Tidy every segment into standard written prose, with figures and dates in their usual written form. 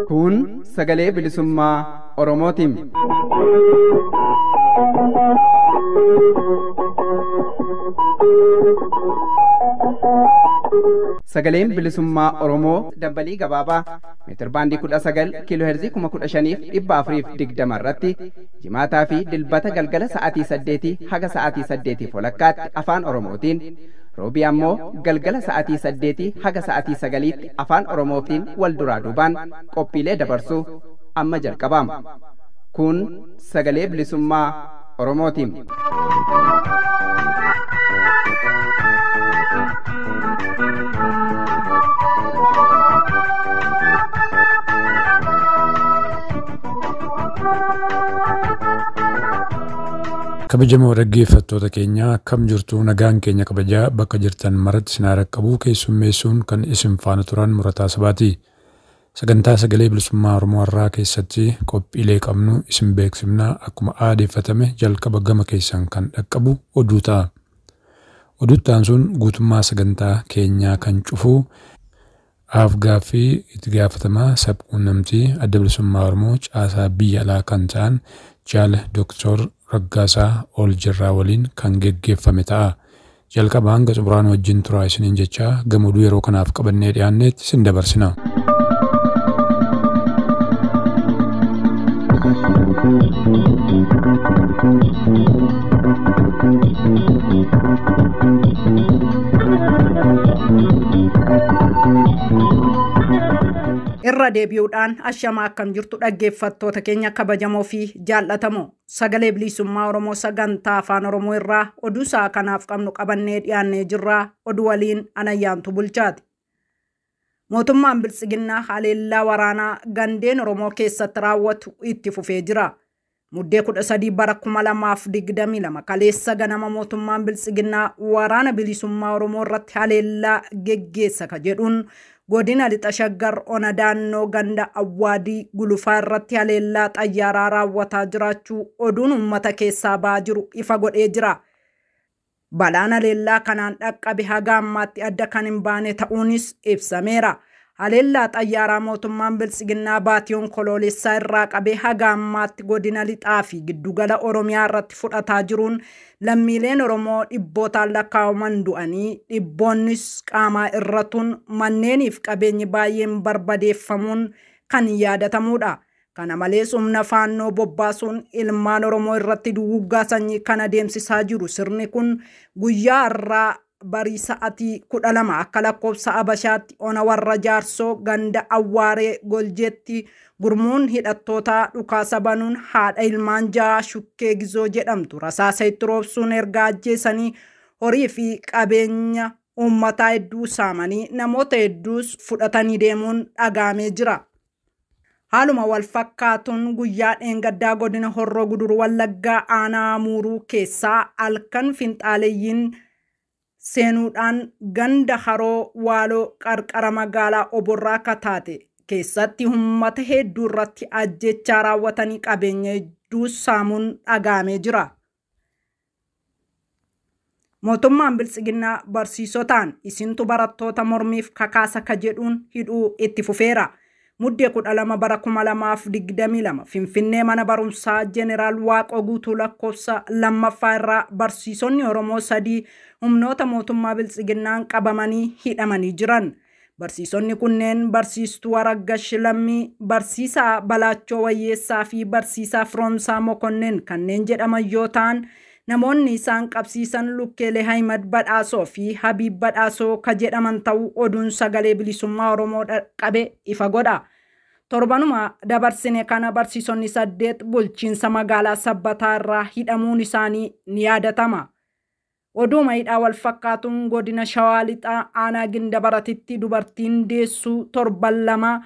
Kun sagalee bilisummaa Oromootiin. Sagaleen bilisummaa Oromoo dambalii gabaabaa meetir baandii 19 kiiloo heerzii 15,420 irratti jimaataa fi dilbata galgala sa'aatii 8 haga sa'aatii 8 walakkaatti afaan Oromootiin, roobii ammoo galgala sa'aatii 8 haga sa'aatii 9tti afaan Oromootiin wal duraa duubaan qophiilee dabarsuu amma jalqabama. Kun sagalee bilisummaa Oromootiin. Kabajamoo dhaggeeffattoota keenya akkam jirtu, nagaan keenya kabajaa bakka jirtan maratti isin qaqqabu keessummeessuun kan isin faana turan Murataa Sabaati. Sagantaa sagalee bilisummaa Oromoo irraa keessatti qophiilee qabnu isin beeksifna. Akkuma aadeeffatame jalqaba gama keessan kan dhaqqabu oduu ta'a. Oduuttaan sun guutummaa sagantaa keenyaa kan cufu Afgaaffii itti gaafatamaa sabquunnamtii adda bilisummaa Oromoo caasaa biyya alaa kan ta'an Jaal Dr. Raggaasaa Oljirraa waliin kan geggeeffame ta'a. Jalqaba hanga xumuraan wajjin turaa isiniin jechaa gama oduu yeroo kanaaf qabannee dhiyaanneetti isin dabarsina. Irra deebi'uudhaan ashamaa akkam jirtu dhaggeeffattoota keenya kabajamoo fi jaallatamoo, sagalee bilisummaa Oromoo sagantaa afaan Oromoo irraa oduu isaa kanaaf qabnu qabannee dhiyaannee jirraa. Oduu waliin Anayyaantu Bulchaati. Mootummaan Biltsiginnaa haleellaa waraanaa gandeen Oromoo keessatti raawwatu itti fufee jira. Muddee 13 bara 2022 kaleessa ganama mootummaan Biltsiginnaa waraana bilisummaa Oromoo irratti haleellaa geggeessa ka jedhuun godina lixa shaggar ona daannoo ganda Awwaadii Gulufaa irratti haleellaa xayyaaraa raawwataa jiraachuu oduun uummata keessaa ba'aa jiru ifa godhee jira. Balaan haleellaa kanaan dhaqqabe haga ammaatti adda kan hin baane ta'uunis ibsameera. Haleellaa xayyaaraa mootummaan Biltsiginnaa baatiyoon koloolessaa irraa qabee haga ammaatti godina lixaa fi giddugala Oromiyaa irratti fudhataa jiruun lammiileen Oromoo dhibbootaan lakkaa'aman du'anii, dhibboonnis qaamaa irratuun, manneeniif qabeenyi baay'een barbadeeffamuun kan yaadatamudha. Kana malees humna faannoo bobbaasuun ilmaan Oromoo irratti duguuggaa sanyii kan adeemsisaa jiru. Sirni kun guyyaa irraa barii sa'aatii 12 akka lakkoofsa Abashaatti ona warra Jaarsoo ganda Awwaaree Goljeetti gurmuun hidhattoota dhukaasa banuun haadha ilmaan 6 Shukkee Gizoo jedhamtu rasaasa itti roobsuun erga ajjeesanii horii fi qabeenya uummataa hedduu saamanii namoota hedduus fudhatanii deemuun dhagaamee jira. Haaluma wal fakkaatuun guyyaa dheengaddaa godina Horroo Guduruu Wallaggaa aanaa Muuruu keessaa halkan finxaaleeyyiin seenuudhaan ganda Haroo Waaloo qarqara magaalaa Oborraa kataate keessatti uummata hedduu irratti ajjechaa raawwatanii qabeenya hedduu saamuun dhagaamee jira. Mootummaan Biltsiginnaa barsiisotaan isintu barattoota mormiif kakaasa ka jedhuun hidhuu itti fufeera. Muddee 12 bara 2022 Finfinnee mana barumsaa Jeneraal Waaqoo Guutuu lakkoofsa lammaffaa irraa barsiisonni Oromoo 3 humnoota mootummaa Biltsiginnaan qabamanii hidhamanii jiran. Barsiisonni kunneen barsiistuu Araggash Lammii, barsiisaa Balaachoo Wayyeessaa fi barsiisaa Firoomsaa Mokonnin kanneen jedhaman yoo ta'an, namoonni isaan qabsiisan Lukkeelee Ahimad Badhaasoo fi Habiib Badhaasoo ka jedhaman ta'uu oduun sagalee bilisummaa Oromoo dhaqqabe ifa godha. Torbanuma dabarsine kana barsiisonni 8 bulchiinsa magaalaa Sabbataa irraa hidhamuun isaanii ni yaadatama. Oduma hidhaa wal fakkaatuun godina Shawaa Lixaa aanaa Gindabaratitti dubartiin deessuu 7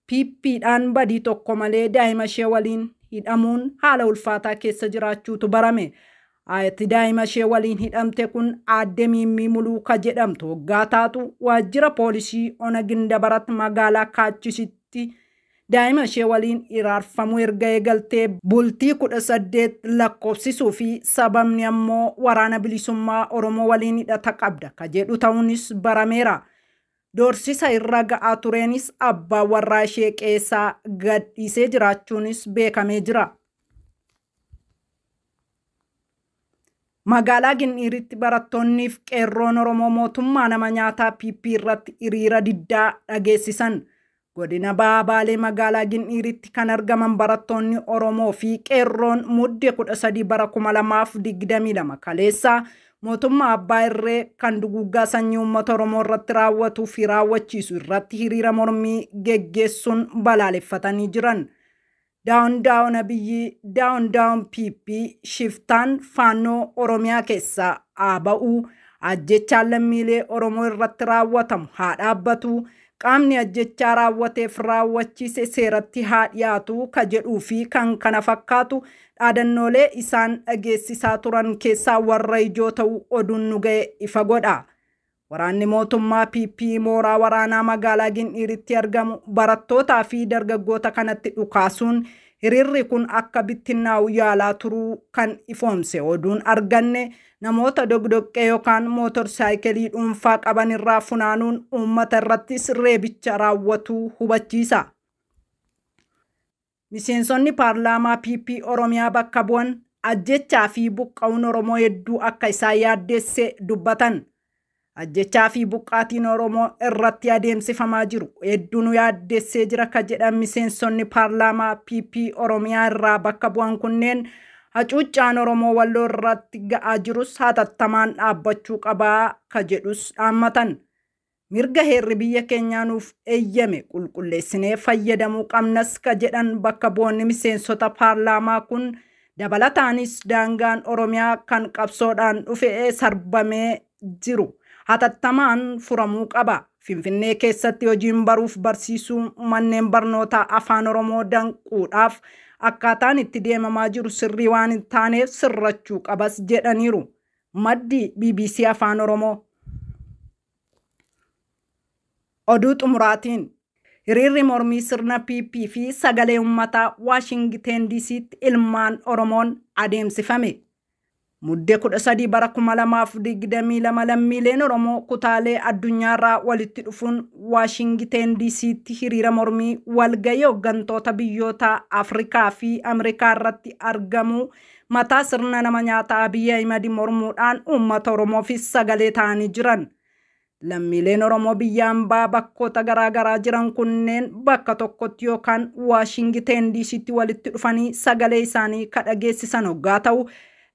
piippiidhaan badii tokko malee daa'ima ishee waliin hidhamuun haala ulfaataa keessa jiraachuutu barame. Ayati daa'ima ishee waliin hidhamte kun aadde Mimmii Muluuka jedhamtu waggaa taatu waajjira poolisii ona Gindabarat magaalaa Kaachisitti daa'ima ishee waliin iraarfamuu erga eegaltee bultii 18 lakkoofsisuu fi sababni ammoo waraana bilisummaa Oromoo waliin hidhata qabda ka jedhu ta'uunis barameera. Doorsisa irra ga'aa tureenis abbaa warraa ishee qeessaa gadhiisee jiraachuunis beekamee jira. Magaalaa Ginniiritti barattoonniif qeerroon Oromoo mootummaa nama nyaataa PP irratti hiriira diddaa dhageessisan. Godina Baalee magaalaa Ginniiritti kan argaman barattoonni Oromoo fi qeerroon muddee 13 bara 2022 kaleessa mootummaa abbaa irree kan duguggaa sanyii uummata Oromoo irratti raawwatuu fi raawwachiisu irratti hiriira mormii geggeessuun balaaleffatanii jiran. Daawun abiyyi daawun PP shiftaan faannoo Oromiyaa keessaa ABO ajjechaan lammiilee Oromoo irratti raawwatamu haa dhaabbatu. Qaamni ajjechaa raawwateef raawwachiise seeratti haa dhiyaatu ka jedhuu fi kan kana fakkaatu dhaadannoolee isaan dhageessisaa turan keessaa warra ijoo ta'uu oduun nu ga'e ifa godha. Waraanni mootummaa PP mooraa waraanaa magaalaa Ginniiritti argamu barattootaa fi dargaggoota kanatti dhukaasuun hiriirri kun akka bittinnaa'u yaalaa turuu kan ifoomse oduun arganne namoota dogdoqqee yookaan mootorsaayikilii dhuunfaa qaban irraa funaanuun uummata irrattis reebicha raawwatuu hubachiisa. Miseensonni paarlaamaa PP Oromiyaa bakka bu'an ajjechaa fi buqqa'uun Oromoo hedduu akka isaan yaaddeesse dubbatan. Ajjechaa fi buqqaatiin Oromoo irratti adeemsifamaa jiru hedduun yaaddeessee jira ka jedhan miseensonni paarlaamaa PP Oromiyaa irraa bakka bu'an kunneen hacuuccaan Oromoo Walloo irratti ga'aa jirus hatattamaan dhaabbachuu qabaa ka jedhus dhaammatan. Mirga heerri biyya keenyaa nuuf eeyyame qulqulleessinee fayyadamuu qabnas ka jedhan bakka bu'oonni miseensota paarlaamaa kun dabalataanis daangaan Oromiyaa kan qabsoodhaan dhufe sarbamee jiru hatattamaan furamuu qaba. Finfinnee keessatti hojiin baruuf barsiisuu manneen barnootaa afaan Oromoo danquudhaaf akkaataan itti deemamaa jiru sirrii waan hin taaneef sirrachuu qabas jedhaniiru. Maddi BBC Afaan Oromoo. Oduu xumuraatiin hiriirri mormii sirna PP fi sagalee uummataa Washington DC'tti ilmaan Oromoon adeemsifame. Muddee 13 bara 2022 lammiileen Oromoo kutaalee addunyaarraa walitti dhufuun Washington DC'tti hiriira mormii walgayii hooggantoota biyyoota Afrikaa fi Ameerikaa irratti argamu mataa sirna nama nyaataa Abiy Ahimad mormuudhaan uummata Oromoofis sagalee ta'anii jiran. Lammiileen Oromoo biyya ambaa bakkoota garaagaraa jiran kunneen bakka tokkotti yookaan Washington DC'tti walitti dhufanii sagalee isaanii kadhageessisan hoggaa ta'u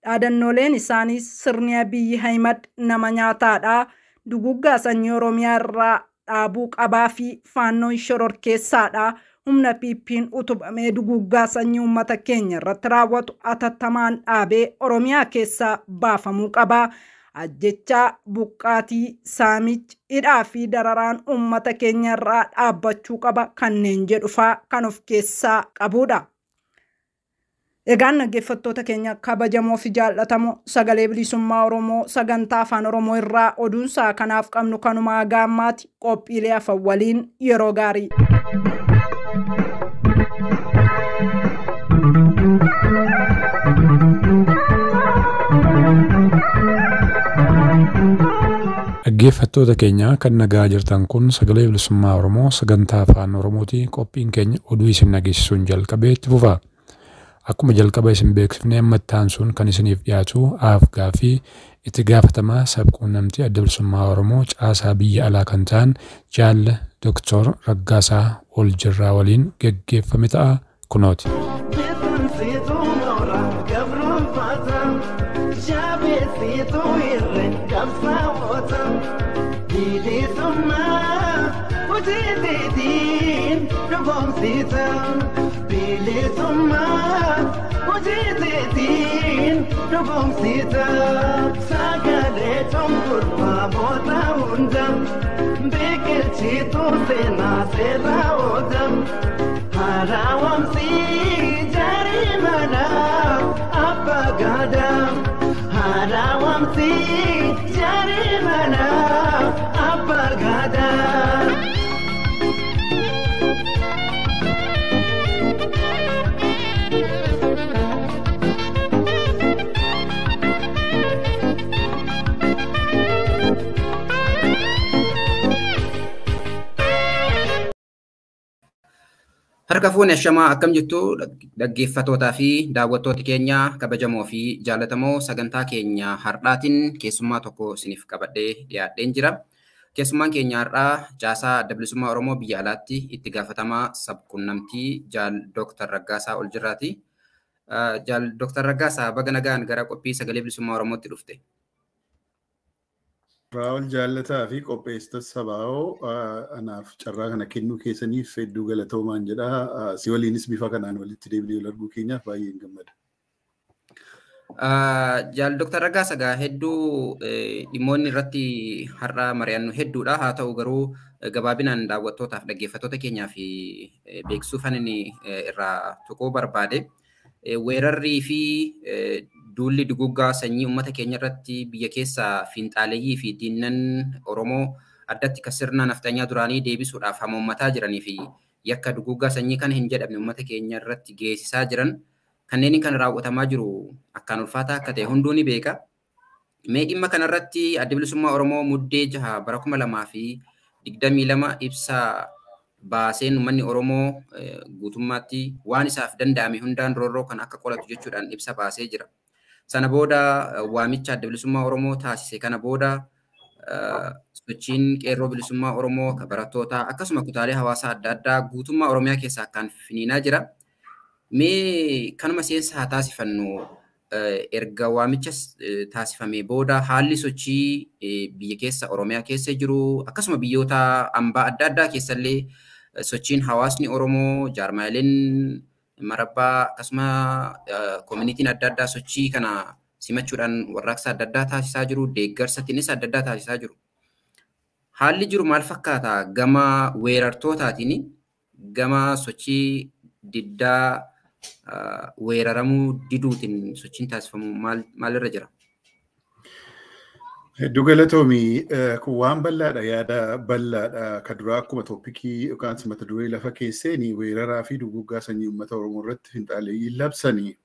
dhaadannooleen isaanii sirni Abiy Ahimad nama nyaataadha, duguggaa sanyii Oromiyaa irraa dhaabuu qabaa fi faannoon shororkeessaadha, humna PP'n utubamee duguggaa sanyii uummata keenya irratti raawwatu hatattamaan dhaabee Oromiyaa keessaa baafamuu qabaa. Ajjechaa buqqaatii saamichi hidhaa fi dararaan uummata keenya irraa dhaabbachuu qaba kanneen jedhufaa kan of keessaa qabudha. Egaan dhaggeeffattoota keenya kabajamoo fi jaallatamoo sagalee bilisummaa Oromoo sagantaa afaan Oromoo irraa oduunsaa kanaaf qabnu kanuma gaammaati qophiilee afaan waliin yeroo gaarii. Dhaggeeffattoota keenya kan nagaa jirtan kun sagalee bilisummaa Oromoo sagantaa afaan Oromooti. Qophiin keenya oduu isin dhageessisuun jalqabee itti fufa. Akkuma jalqaba isin beeksifnee amma itti aansuun kan isiniif dhiyaatu aafgaa fi itti gaafatamaa sabquunnamtii adda bilisummaa Oromoo caasaa biyya alaa kan ta'an Jaal Dr. Raggaasaa Oljirraa waliin geggeeffame ta'a kunooti. Harka fuune ashamaa akkam jirtu dhaggeeffattootaa fi daawwattoota keenya kabajamoo fi jaallatamoo sagantaa keenya har'aatiin keessummaa tokko isiniif qabadhee dhiyaadheen jira. Keessummaan keenya har'aa caasaa adda bilisummaa Oromoo biyya alaatti itti gaafatamaa sabquunnamtii Jaal Dr. Raggaasaa Oljirraati. Jaal Dr. Raggaasaa baga nagaan gara qophii sagalee bilisummaa Oromootti dhufte. Raawul jaallataa fi qopheessitoota sabaa'oo anaaf carraa kana kennuu keessaniif hedduu galatoomaan jedha. Si waliinis bifa kanaan walitti deebinee wal arguu keenyaaf baay'ee gammada. Jaal Dr. Raggaasaa hedduu dhimmoonni irratti har'a mari'annu hedduudha. Haa ta'u garuu gabaabinaan daawwattootaaf dhaggeeffattoota keenyaaf beeksisuufan inni irraa tuquu barbaade. Weerarrii fi duulli duguggaa sanyii uummata keenya irratti biyya keessaa fiinxaaleeyyii fi diinnan Oromoo addatti kan sirna naftanyaa duraanii deebisuudhaaf hamoommataa jiranii fi yakka duguggaa sanyii kana hin jedhamne uummata keenya irratti geessisaa jiran kanneen kan raawwatamaa jiru akkaan ulfaataa akka ta'e hunduu ni beeka. Mee dhimma kanarratti adda bilisummaa Oromoo muddee 6 bara 2022 ibsaa baaseen uummanni Oromoo guutummaatti waan isaaf danda'ame hundaan roorroo kan akka qolatu jechuudhaan ibsa baasee jira. Sana booda waamicha adda bilisummaa Oromoo taasise kana booda sochiin qeerroo bilisummaa Oromoo barattootaa akkasuma kutaalee hawaasaa adda addaa guutummaa Oromiyaa keessaa akkaan finiinaa jira. Mee kanuma seensa haa taasifannu erga waamicha taasifamee booda haalli sochii biyya keessa Oromiyaa keessa jiru akkasuma biyyoota ambaa adda addaa keessallee sochiin hawaasni Oromoo jaarmaaleen marabbaa akkasuma koomunitiin adda addaa sochii kana simachuudhaan warraaqsa adda addaa taasisaa jiru, deeggarsatiinis adda addaa taasisaa jiru. Haalli jiru maal fakkaata gama weerartootaatiin gama sochii diddaa weeraramuu diduutiin sochiin taasifamu maalirra jira? Hedduu galatoomii kun waan bal'aadha yaada bal'aadha ka duraa akkuma tooppikii yookaan mata duree lafa keesseeni weeraraa fi duguggaa sanyii uummata Oromoo irratti fiinxaaleeyyii labsanii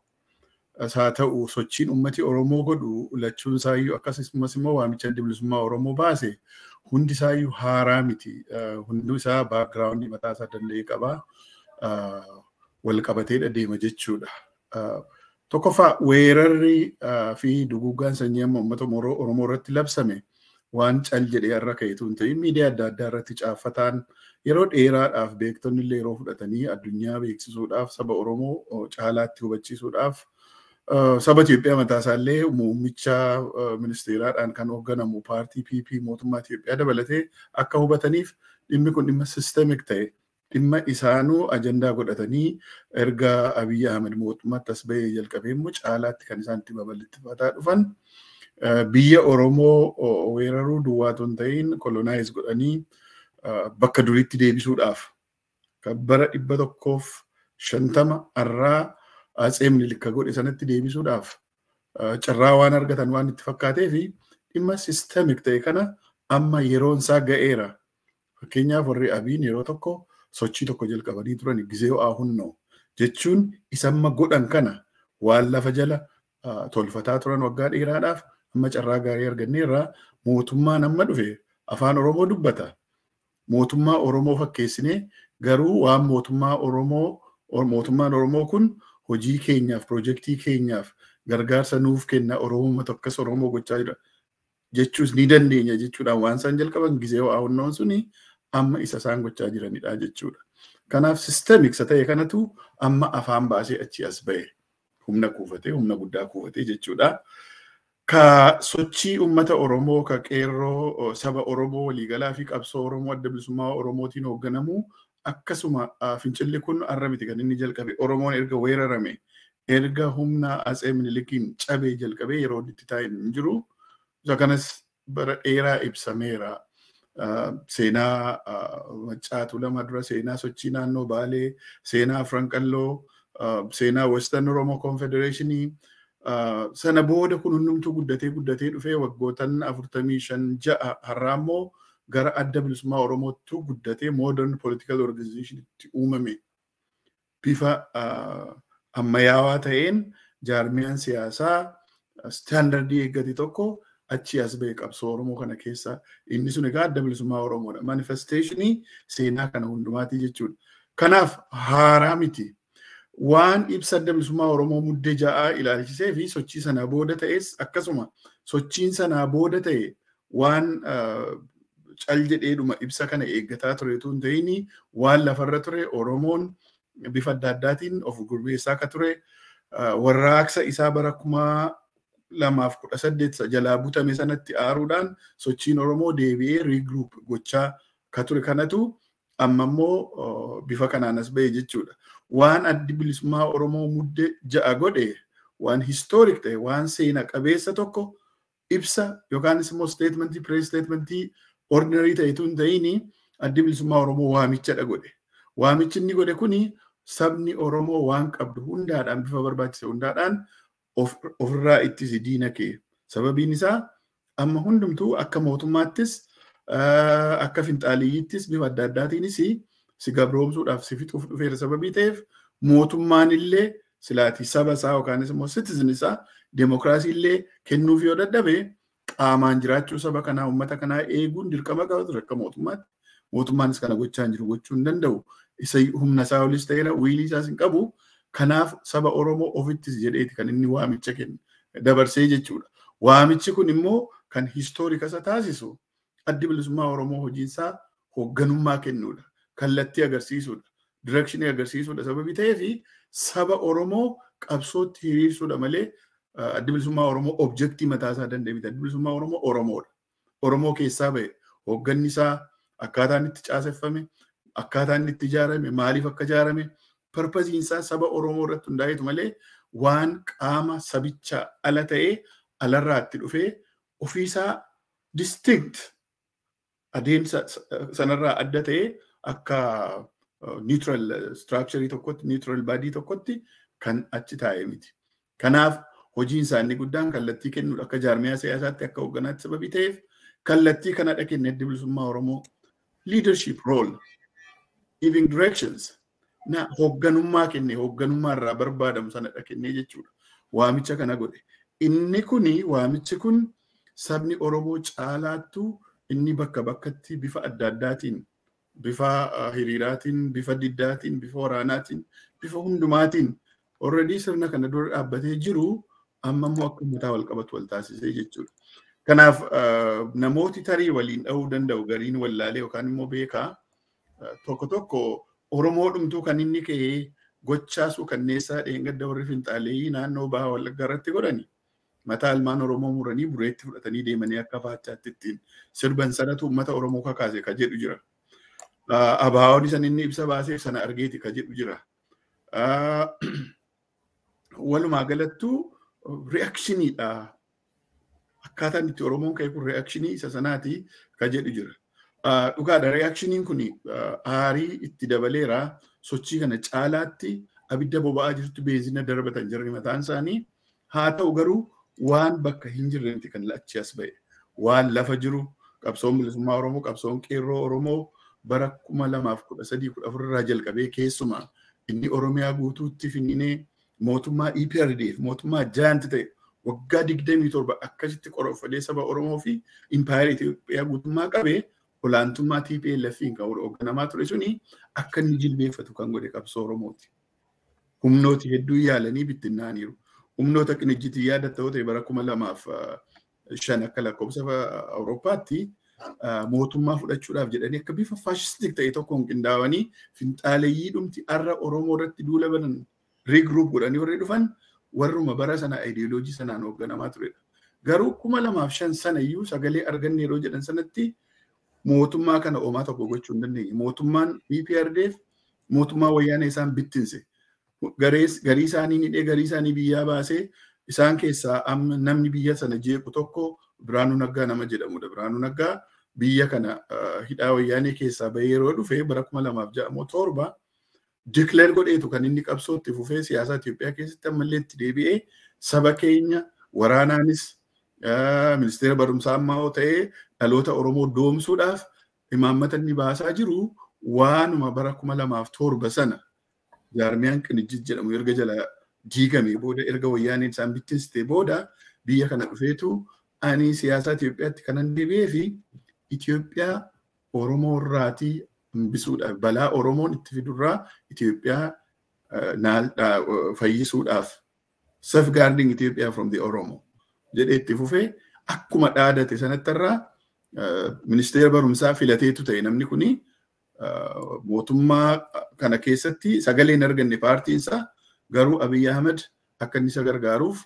haa ta'u sochiin uummati Oromoo godhu lachuun isaayyuu akkasumas immoo waamicha adda bilisummaa Oromoo baase hundi isaayyuu haaraa miti. Hundi isaa baakgiraawundii mataa isaa danda'e qaba. Wal qabatee deema jechuudha. Tokkoffaa weerarri fi duguggaan sanyii amma uummata Oromoo irratti labsame waan cal jedhee har'a ka'eetu hin ta'in miidiyaa adda addaa irratti caaffataan yeroo dheeraadhaaf beektonni illee yeroo fudhatanii addunyaa beeksisuudhaaf saba Oromoo caalaatti hubachiisuudhaaf saba Itoophiyaa mataa isaallee muummicha ministeeraadhaan kan hoogganamu paartii PP mootummaa Itoophiyaa dabalatee akka hubataniif dhimmi kun dhimma sisteemik ta'e. Dhimma isaanuu ajandaa godhatanii erga Abiyyi Ahmed mootummaatti as bahee jalqabee immoo caalaatti kan isaan itti babal'iffataa dhufan biyya Oromoo weeraruu duwwaatu hin ta'in kolonaayiz godhanii bakka duriitti deebisuudhaaf kan bara 150 har'aa Atsee Minilik godhe sanatti deebisuudhaaf carraa waan argatan waan itti fakkaatee fi dhimma sisteemik ta'e kana amma yeroon isaa ga'eera. Fakkeenyaaf warri Abiyin yeroo tokko sochii tokko jalqabanii turan gizee ho'aa hunnoo jechuun isamma godhan kana waan lafa jala tolfataa turan waggaa dheeraadhaaf amma carraa gaarii arganneerraa mootummaan amma dhufe afaan Oromoo dubbata. Mootummaa Oromoo fakkeessinee garuu waan mootummaan Oromoo kun hojii keenyaaf piroojeektii keenyaaf gargaarsa nuuf kenna Oromoo tokkos Oromoo gochaa jira jechuus ni dandeenya jechuudhaan waan isaan jalqaban gizee ho'aa hunnoon suni amma isa isaan gochaa jiranidha jechuudha. Kanaaf sisteemik ta'e kanatu amma afaan baasee achi as ba'e humna kuufatee humna guddaa kuufatee jechuudha. Ka sochii uummata Oromoo ka qeerroo saba Oromoo waliigalaa fi qabsoo Oromoo adda bilisummaa Oromootiin hoogganamu akkasuma fincilli kun har'a miti kan inni jalqabe Oromoon erga weerarame erga humna Atsee Minilikiin cabee jalqabee yeroo itti taa'e hin jiru. Isa kanas bara dheeraa ibsameera. Seenaa Maccaatu lama dura seenaa sochii naannoo Baalee, seenaa Afran Qalloo, seenaa Western Oromo Confederationii sana booda kun hundumtuu guddatee dhufee waggootan 45 har'aa immoo gara adda bilisummaa Oromootti guddatee modern political organization itti uumame bifa ammayyaawaa ta'een jaarmiyaan siyaasaa standardii eeggate tokko achi as ba'e qabsoo Oromoo kana keessa inni sun egaa adda bilisummaa Oromoodha. Manifesteeshinii seenaa kana hundumaatii jechuudha. Kanaaf haaraa miti. Waan ibsa adda bilisummaa Oromoo muddee ja'aa ilaalchisee fi sochii sanaa booda ta'es akkasuma sochiin sanaa booda ta'e waan cal jedheedhuma ibsa kana eeggataa turetu hin ta'ini waan lafarra ture Oromoon bifa adda addaatiin of gurbeessaa akka ture warraaqsa isaa bara 2018 jalaa butame sanatti aaruudhaan sochiin Oromoo deebi'ee regroup gochaa akka ture kanatu amma immoo bifa kanaan as ba'e jechuudha. Waan addi bilisummaa Oromoo muddee ja'a godhe waan historic ta'e waan seena qabeessa tokko ibsa yookaanis immoo statementii press statementii ordinary ta'etu hin ta'ini addi bilisummaa Oromoo waamichadha godhe. Waamichi inni godhe kuni sabni Oromoo waan qabdu hundaadhaan bifa barbaachise hundaadhaan ofirraa ittisi diina kee. Sababiin isaa amma hundumtuu akka mootummaattis akka finxaaliyyittis bifa adda addaatiinis si gabroomsuudhaaf si fixuuf dhufeera sababii ta'eef mootummaan illee silaatii saba isaa yookaanis immoo citizen isaa demokraasii illee kennuuf yoo dadhabe qaamaan jiraachuu saba kanaa uummata kanaa eeguun dirqama qaba ture akka mootummaatti. Mootummaanis kana gochaa hin jiru gochuu hin danda'u. Isa humna isaa olis ta'eera wiilii isaas hin qabu. Kanaaf saba Oromoo ofittis jedheeti kan inni waamicha kenne dabarsee jechuudha. Waamichi kun immoo kan historika isa taasisu addi bilisummaa Oromoo hojiinsaa hoogganummaa kennuudha. Kallattii agarsiisuudha. Directionii agarsiisuudha sababii ta'eefi saba Oromoo qabsootti hiriirsuudha malee addi bilisummaa Oromoo objektii mataasaa danda'e miti. Addi bilisummaa Oromoo Oromoodha. Oromoo keessaa ba'e hoogganni isaa akkaataan itti caaseffame, akkaataan itti ijaarame, maaliif akka ijaarame, purpose isaa saba Oromoo irratti hundaa'etu malee waan qaama sabichaa ala ta'ee alarraa itti dhufee ofiisaa distinct adeemsa sanarraa adda ta'ee akka neutral structure tokkotti, neutral body tokkotti kan achi taa'e miti. Kanaaf hojiin isaanii guddaan kallattii kennuudha akka jaarmiyaa siyaasaatti akka hoogganaatti sababii ta'eef kallattii kanadha kenne addi bilisummaa Oromoo leadership role, giving directions. Na hoogganummaa kenne hoogganummaa irraa barbaadamu sanadha kenne jechuudha. Waamicha kana godhe. Inni kuni waamichi kun sabni Oromoo caalaattu inni bakka bakkatti bifa adda addaatiin, bifa hiriiraatiin, bifa diddaatiin, bifa waraanaatiin, bifa hundumaatiin already sirna kana dura dhaabbatee jiru amma immoo akka mataa wal qabatu wal taasisee jechuudha. Kanaaf namooti tarii waliin dha'uu danda'u gariin wallaalee yookaan immoo beekaa tokko tokko Oromoo dhumtuu kan inni ka'ee gochaasuu kanneessaa dheengadda warri finxaaleeyyii naannoo baha Wallaggaa irratti godhani. Mataa ilmaan Oromoo muranii bureetti fudhatanii deemanii akka faachaatti ittiin sirban sanatu uummata Oromoo kakaase ka jedhu jira. Abaawoon san inni ibsa baasee sana argeeti ka jedhu jira. Walumaa galattuu reactioniidha. Akkaataan itti Oromoon ka'e kun reactionii isa sanaati ka jedhu jira. Dhugaadha reactioniin kun aarii itti dabaleera sochii kana caalaatti abidda boba'aa jirtu beenzina darbatan jirri mataan isaanii haa ta'u garuu waan bakka hin jirretti kan achi as ba'e waan lafa jiru qabsoon bilisummaa Oromoo qabsoon qeerroo Oromoo bara 2013-14 irraa jalqabee keessumaa inni Oromiyaa guutuutti finfinee mootummaa EPRDF mootummaa jaanti ta'e waggaa 27 akkasitti qoroffalee saba Oromoo fi impaayera Itoophiyaa guutummaa qabee olaantummaa TPLF'n kan hoogganamaa ture suni akka inni jilbeeffatu kan godhe qabsoo Oromooti. Humnooti hedduu yaalanii bittinnaaniiru. Humnoota qinijjitii yaadattoo ta'e bara 2005 akka lakkoofsa Awurooppaatti mootummaa fudhachuudhaaf jedhanii akka bifa faashistik ta'e tokkoon qindaa'anii finxaaleeyyii dhumti arra Oromoo irratti duula banan regroup godhanii warri dhufan warruma bara sana ideoloojii sanaan hoogganamaa turedha. Garuu 2005 sana iyyuu sagalee arganne yeroo jedhan sanatti mootummaa kana oomaa tokko gochuu hin dandeenye. Mootummaan EPRDF mootummaa wayyaanee isaan bittinse. Garii isaanii hidhee garii isaanii biyyaa baasee isaan keessaa namni biyya sana jeequ tokko Biraanuu Naggaa nama jedhamudha. Biraanuu Naggaa biyya kana hidhaa wayyaanee keessaa bahee yeroo dhufe bara 2006 declare godheetu kan inni qabsootti fufee siyaasa Itoophiyaa keessatti ammallee itti deebi'ee saba keenya waraanaanis ministeera barumsaa ammaa ta'ee dhaloota Oromoo doomsuudhaaf imaammata inni baasaa jiru waanuma bara 2007 sana jaarmiyaan qinijjit jedhamu erga jala diigame booda erga wayyaaneen isaan bittinsitee booda biyya kana dhufeetu ani siyaasa Itoophiyaatti kanan deebi'ee fi Itoophiyaa Oromoo irraatii hambisuudhaaf balaa Oromoon itti fidurraa Itoophiyaa fayyisuudhaaf safeguarding Ethiopia from the Oromo jedhee itti fufee akkuma dhaadate sanattarraa ministeera barumsaa filateetu ta'e namni kuni mootummaa kana keessatti sagalee hin arganne paartiinsaa garuu Abiy Ahmed akka inni isa gargaaruuf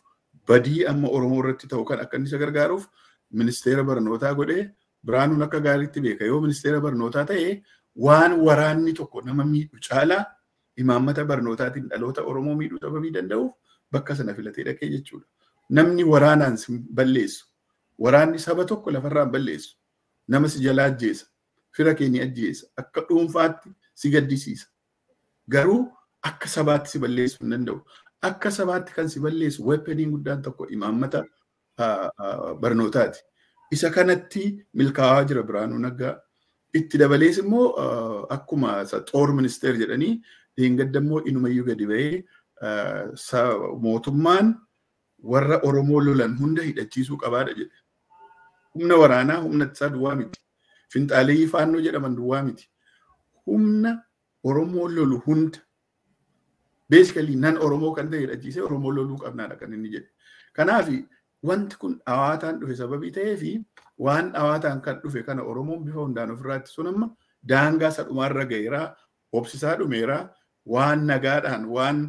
badii amma Oromoo irratti ta'u kan akka inni isa gargaaruuf ministeera barnootaa godhee Biraanuun akka gaariitti beeka yoo ministeera barnootaa ta'e waan waraanni tokko nama miidhu caalaa imaammata barnootaatiin dhaloota Oromoo miidhuu sababii danda'uuf bakka sana filatee dhaqee jechuudha. Namni waraanaan si balleessu waraanni saba tokko lafarraan balleessu nama si jalaa ajjeesa fira keenya ajjeesa akka dhuunfaatti si gaddisiisa garuu akka sabaatti si balleessu hin danda'u. Akka sabaatti kan si balleessu weaponiin guddaan tokko imaammata barnootaati. Isa kanatti milkaa'aa jira Biraanuu Naggaa. Itti dabalees immoo akkuma xoor ministeer jedhanii dheengaddammoo inumayyuu gadi ba'ee mootummaan warra Oromoo lolan hunda hidhachiisuu qabaadha jedhe. Humna waraanaa humna ittisaa duwwaa miti. Finxaaleeyyii faannoo jedhaman duwwaa miti. Humna Oromoo lolu hunda basically nan Oromoo kan ta'e hidhachiisee Oromoo loluu qabnaadha kan inni jedhe. Kanaaf wanti kun dhawaataan dhufe sababii ta'ee fi waan dhawaataan kan dhufe kana Oromoon bifa hundaan ofirraa ittisuun amma daangaa sadhumaarra ga'eera, obsisaa dhumeera, waan nagaadhaan waan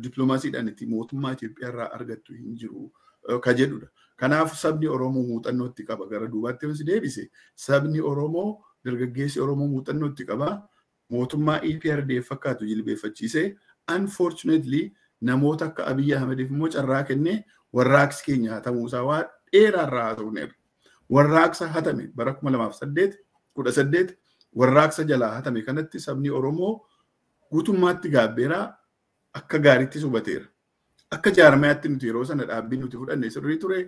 diplomaasiidhaan itti mootummaa Itoophiyaa irraa argattu hin jiru ka jedhudha. Kanaaf sabni Oromoo muuxannootti qaba. Gara duubaatti si deebise sabni Oromoo dargaggeessi Oromoo muuxannootti qaba. Mootummaa EPRDF fakkaatu jilbeeffachiisee unfortunately namoota akka Abiy Ahmediif immoo carraa kennee warraaqsi keenya hatamuusaa waa dheeraarraa haa ta'uneerra. Warraaqsa hatame bara 2018 warraaqsa jalaa hatame kanatti sabni Oromoo guutummaatti gaabbeeraa akka gaariitti hubateera. Akka jaarmayaatti nuti yeroo sana dhaabbii nuti fudhanne sirrii ture.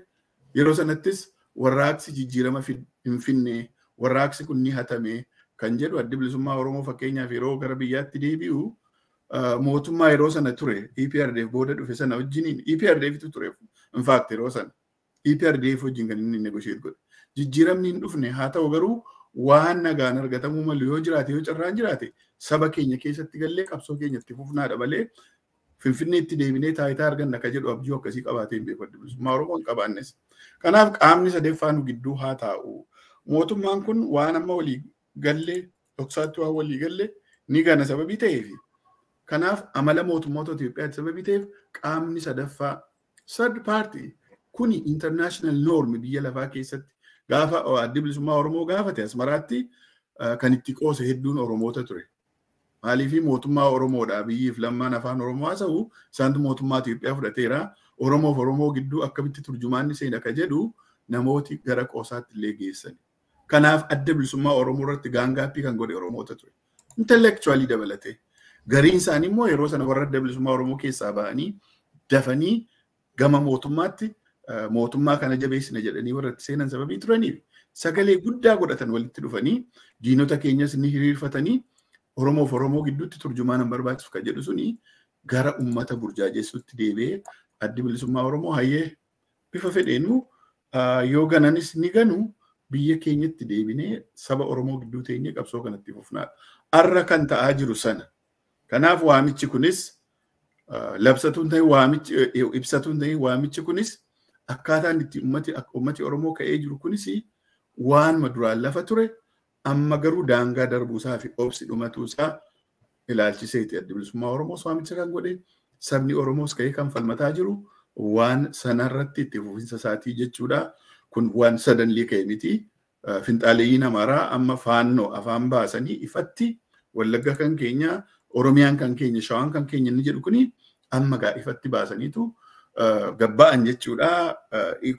Yeroo sanattis warraaqsi jijjiirama hin finne warraaqsi kun ni hatame kan jedhu addi bilisummaa Oromoo fakkeenyaaf yeroo gara biyyaatti deebi'u mootummaa yeroo sana ture EPRDF booda dhufe sana wajjiniin EPRDFtu ture in fact yeroo sana EPRDF wajjin kan inni negotiate godhe. Jijjiiramni hin dhufne haa ta'u garuu waan nagaan argatamuu malu yoo jiraate yoo carraan jiraate saba keenya keessatti gallee qabsoo keenyatti fufnaadha malee Finfinneetti deebinee taayitaa arganna ka jedhu abjuu akkasii qabaatee hin beeku addi bilisummaa Oromoo hin qabaannes. Kanaaf qaamni sadeeffaan gidduu haa taa'u. Mootummaan kun waan amma walii gallee dhoksaatti waan walii gallee ni gana sababii ta'eefi. Kanaaf amala mootummoota Itoophiyaatti sababii ta'eef qaamni sadaffaa third party kuni international norm biyya lafaa keessatti gaafa addi bilisummaa Oromoo gaafate Asmaraatti kan itti qoose hedduun Oromoota ture. Maaliifii mootummaa Oromoodhaa biyyiif lammaan afaan Oromoo haasa'u isaantu mootummaa Itoophiyaa fudhateera. Oromoof Oromoo gidduu akkamitti turjumaanni seena ka jedhu namooti gara qoosaatti illee geessan. Kanaaf adda bilisummaa Oromoo irratti gaangaappii kan godhe Oromoota ture. Intellectually dabalate. Gariin isaanii immoo yeroo sana warra adda bilisummaa Oromoo keessaa ba'anii dafanii gama mootummaatti mootummaa kana jabeessina jedhanii warra itti seenan sababii turaniif sagalee guddaa godhatan walitti dhufanii diinota keenyas ni hiriirfatanii Oromoof Oromoo gidduutti turjumaanan barbaachisu kan jedhu suni gara ummata burjaajessuutti deebi'ee addi bilisummaa Oromoo hayyee bifa fedheenu yoo gananis ni ganu biyya keenyatti deebinee saba Oromoo gidduu teenyee qabsoo kanatti fufnaadha. Arra kan ta'aa jiru sana. Kanaaf waamichi kunis labsatuun ta'e waamichi ibsatuun ta'e waamichi kunis akkaataan itti ummati Oromoo ka'ee jiru kunis waan maduraan lafa ture amma garuu daangaa darbuusaa fi obsi dhumatuusaa ilaalchiseeti addi bilisummaa Oromoo waamicha kan godhe sabni Oromoos ka'ee kan falmataa jiru waan sanarratti itti fufinsa isaatii jechuudha. Kun waan sadanlee ka'e miti. Finxaaleeyyiin Amaaraa amma faannoo afaan baasanii ifatti Wallagga kan keenya Oromiyaan kan keenya Shawaan kan keenya inni jedhu kuni amma gaa ifatti baasaniitu gabba'an jechuudha.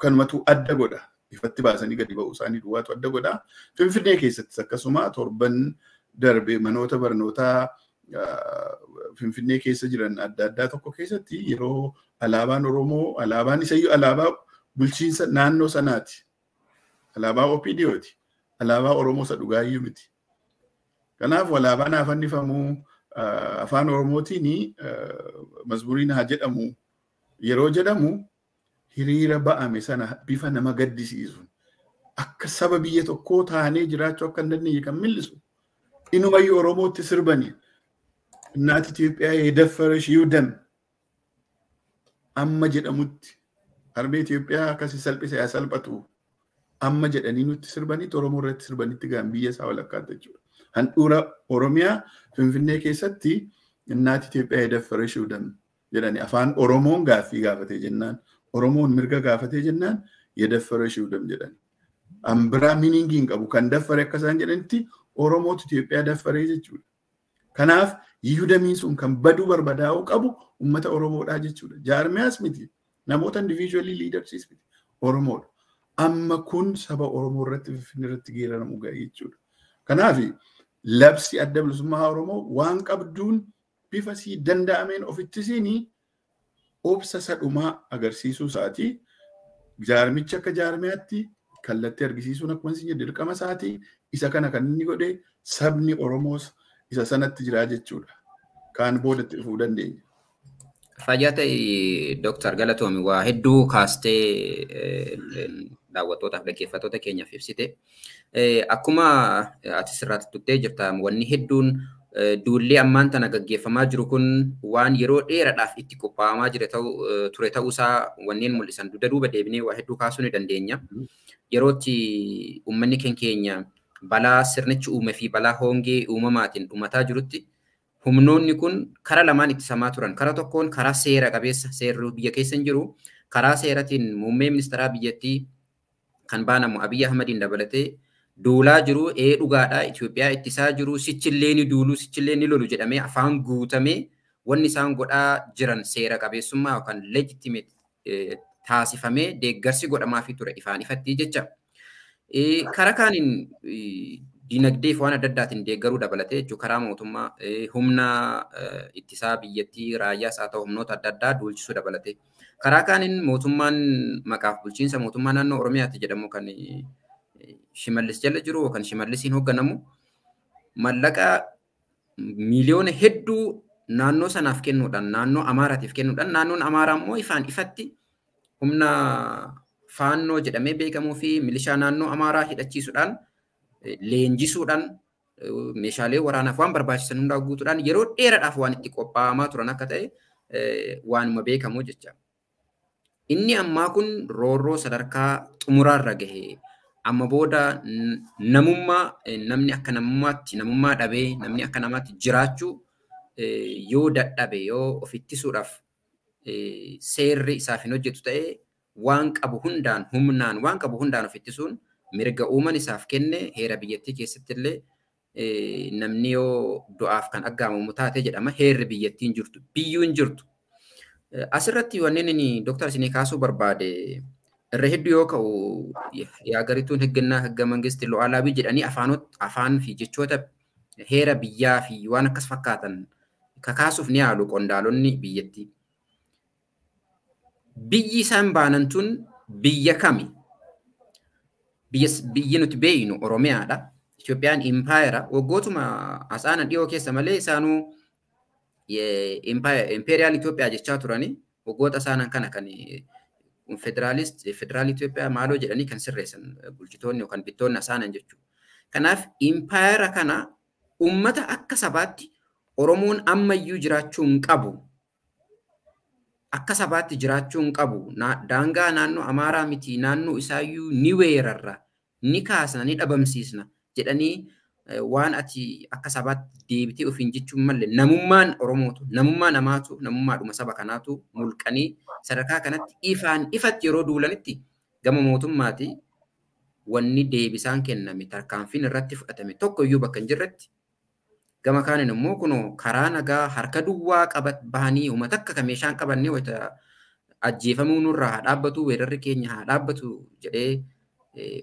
Kanumatu adda godha. Ifatti baasanii gadi ba'uu isaanii duwwaatu adda godha. Finfinnee keessattis akkasuma torban darbe manoota barnootaa Finfinnee keessa jiran adda addaa tokko keessatti yeroo alaabaan Oromoo alaabaan isayyuu alaabaa bulchiinsa naannoo sanaati. Alaabaa OPDOti. Alaabaa Oromoo isa dhugaayyuu miti. Kanaaf alaabaan haa fannifamuu afaan Oromootiin mazmuriin haa jedhamu yeroo jedhamu hiriira ba'ame sana bifa nama gaddisiisu akka saba biyya tokkoo taanee jiraachuu akka hin dandeenye kan mul'isu Inuma Oromootti sirbanii እናት ኢትዮጵያ የደፈረሽ ይውደም amma jedhamutti harmee Itoophiyaa akkasii salphise yasalphatu amma jedhanii nutti sirbanii Oromoo irratti sirbanitti gaan biyya isaa walakkaatti jechuudha. Handhuura Oromiyaa Finfinnee keessatti እናት ኢትዮጵያ የደፈረሽ ይውደም jedhanii afaan Oromoon gaaffii gaafatee jennaan Oromoon mirga gaafatee jennaan የደፈረሽ ይውደም jedhanii. Ambiraa miningiin qabu kan daffare akka isaan jedhanitti Oromootu Itoophiyaa daffaree jechuudha. Kanaaf Yihudamiin sun kan baduu barbadaa'uu qabu ummata Oromoodhaa jechuudha. Jaarmiyaas miti. Namoota individually leadership miti. Oromoodha. Amma kun saba Oromoo irratti Finfinnee irratti geeraramu ga'e jechuudha. Kanaaf labsi adda bilisummaa Oromoo waan qabduun bifa sii danda'ameen ofitti siinii obsa sadhumaa agarsiisuu isaatii jaarmicha akka jaarmiyaatti kallattii argisiisuun akkuma isin jedhe dirqama isaatii isa kana kan inni godhe sabni Oromoos isa sanatti jira jechuudha. Kaan boodatti dhufuu dandeenya. Fayyaa ta'e Dr. Galatoomi waa hedduu kaastee daawwattootaaf dhaggeeffattoota keenyaaf ibsite. Akkuma ati sirraatti tuqxee jirta wanni hedduun duullee ammaan tana gaggeeffamaa jiru kun waan yeroo dheeraadhaaf itti qophaa'amaa ture ta'uusaa wanneen mul'isan dugda duuba deebinee waa hedduu kaasuu ni dandeenya. Yerootti uummanni keenya balaa sirnichi uume fi balaa hongee uumamaatiin dhumataa jirutti humnoonni kun karaa lamaan ittisamaa turan. Karaa tokkoon karaa seera qabeessa seerri biyya keessa hin jiru. Karaa seeratiin muummee ministeeraa biyyattii kan baanamu Abiy Ahmediin dabalatee duulaa jiru dhugaadhaa Itoophiyaa ittisaa jiru sichillee ni duulu sichillee ni lolu jedhamee afaan guutamee wanni isaan godhaa jiran seera qabeessummaa yookaan legitimate taasifamee deeggarsi godhamaafii ture ifaan ifatti jecha. Karaa kaaniin dinagdee fi waan adda addaatiin deeggaruu dabalatee jechuun karaa mootummaa humna ittisaa biyyattii raayyaas haa ta'u humnoota adda addaa duulchisuu dabalatee. Karaa kaaniin mootummaan maqaaf bulchiinsa mootummaa naannoo Oromiyaatti jedhamu kan Shimallis jala jiru yookaan Shimallisiin hoogganamu mallaqa miiliyoona hedduu naannoo sanaaf kennuudhaan naannoo Amaaraatiif kennuudhaan naannoon Amaaraa immoo ifaan ifatti humna faannoo jedhamee beekamuu fi milishaa naannoo Amaaraa hidhachiisuudhaan leenjisuudhaan meeshaalee waraanaaf waan barbaachisan hundaa guutuudhaan yeroo dheeraadhaaf waan itti qophaa'amaa turan akka ta'e waanuma beekamu jecha. Inni ammaa kun roorroo sadarkaa xumuraarra gahe amma booda namummaa namni akka namummaatti namummaa dhabee namni akka namaatti jiraachuu yoo dadhabe yoo of ittisuudhaaf seerri isaaf hin hojjetu ta'e waan qabu hundaan humnaan waan qabu hundaan of ittisuun mirga uuman isaaf kenne heera biyyattii keessatti illee namni yoo du'aaf kan aggaamamu taate jedhama heerri biyyattiin jirtu biyyuun jirtu. Asirratti wanneen inni Dr. Isinii kaasuu barbaade irra hedduu yoo ka'u yaagariituun higgannaa higga mangisti lo'aalaabii jedhanii afaan fi jechoota heera biyyaa fi waan akkas fakkaatan kakaasuuf ni yaalu qondaalonni biyyattii. Biyyi isaan baanan tun biyya kami? Biyyi nuti beeynu Oromiyaadha. Itoophiyaan impaayera waggootuma asaana dhiyoo keessa malee isaanuu imperial Itoophiyaa jechaa turanii waggoota isaanan kana kan federaal Itoophiyaa maaloo jedhanii kan sirreessan bulchitoonni yookaan bittoonni asaanan jechuudha. Kanaaf impaayera kana ummata akka sabaatti Oromoon ammayyuu jiraachuu hin qabu. Akka sabaatti jiraachuu hin qabu. Daangaa naannoo Amaaraa miti naannoo isaayyuu ni weerarra ni kaasna ni dhabamsiisna jedhanii waan ati akka sabaatti deebitee ofiin jechuun malee namummaan Oromootu namummaa namaatu namummaadhuma saba kanaatu mulqanii sadarkaa kanatti ifaan ifatti yeroo duulanitti gama mootummaati wanni deebisaan kenname tarkaanfiin irratti fudhatame tokko iyyuu bakka hin jirretti gama kaaniin immoo kunoo karaa nagaa harka duwwaa bahanii uummata akka meeshaan qabannee wayita ajjeefamuu nurraa haa dhaabbatu weerarri keenya haa dhaabbatu jedhee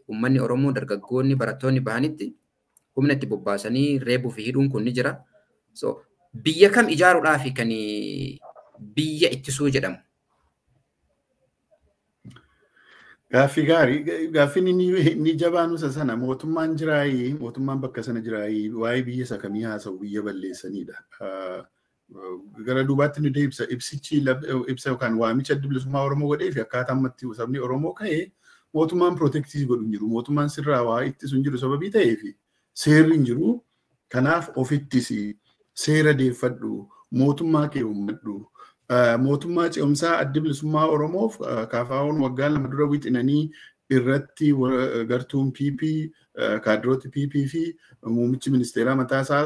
uummanni Oromoo dargaggoonni barattoonni bahanitti humna itti bobbaasanii reebuu fi hidhuun kun ni jira. So biyya kam ijaaruudhaaf kan biyya ittisuu jedhamu. Gaaffii gaarii gaaffiin inni jabaan isa sana mootummaan jiraayii mootummaan bakka sana jiraayii waa'ee biyya isa kamii haasa'u biyya balleessanidha. Gara duubaatti nu deebisa ibsichi ibsa yookaan waamicha adda bilisummaa Oromoo godhee fi akkaataa ammatti sabni Oromoo ka'ee mootummaan protectii godhu hin jiru mootummaan sirraa waa ittisu hin jiru sababii ta'eef seerri hin jiru Kanaaf ofittisi seera deeffadhu, mootummaa kee uummadhu. Mootummaa ce'umsaa adda bilisummaa Oromoof kaafaawwan waggaa 2 dura wixinanii irratti gartuun PP, kaadirooti PP fi muummichi ministeeraa mataasaa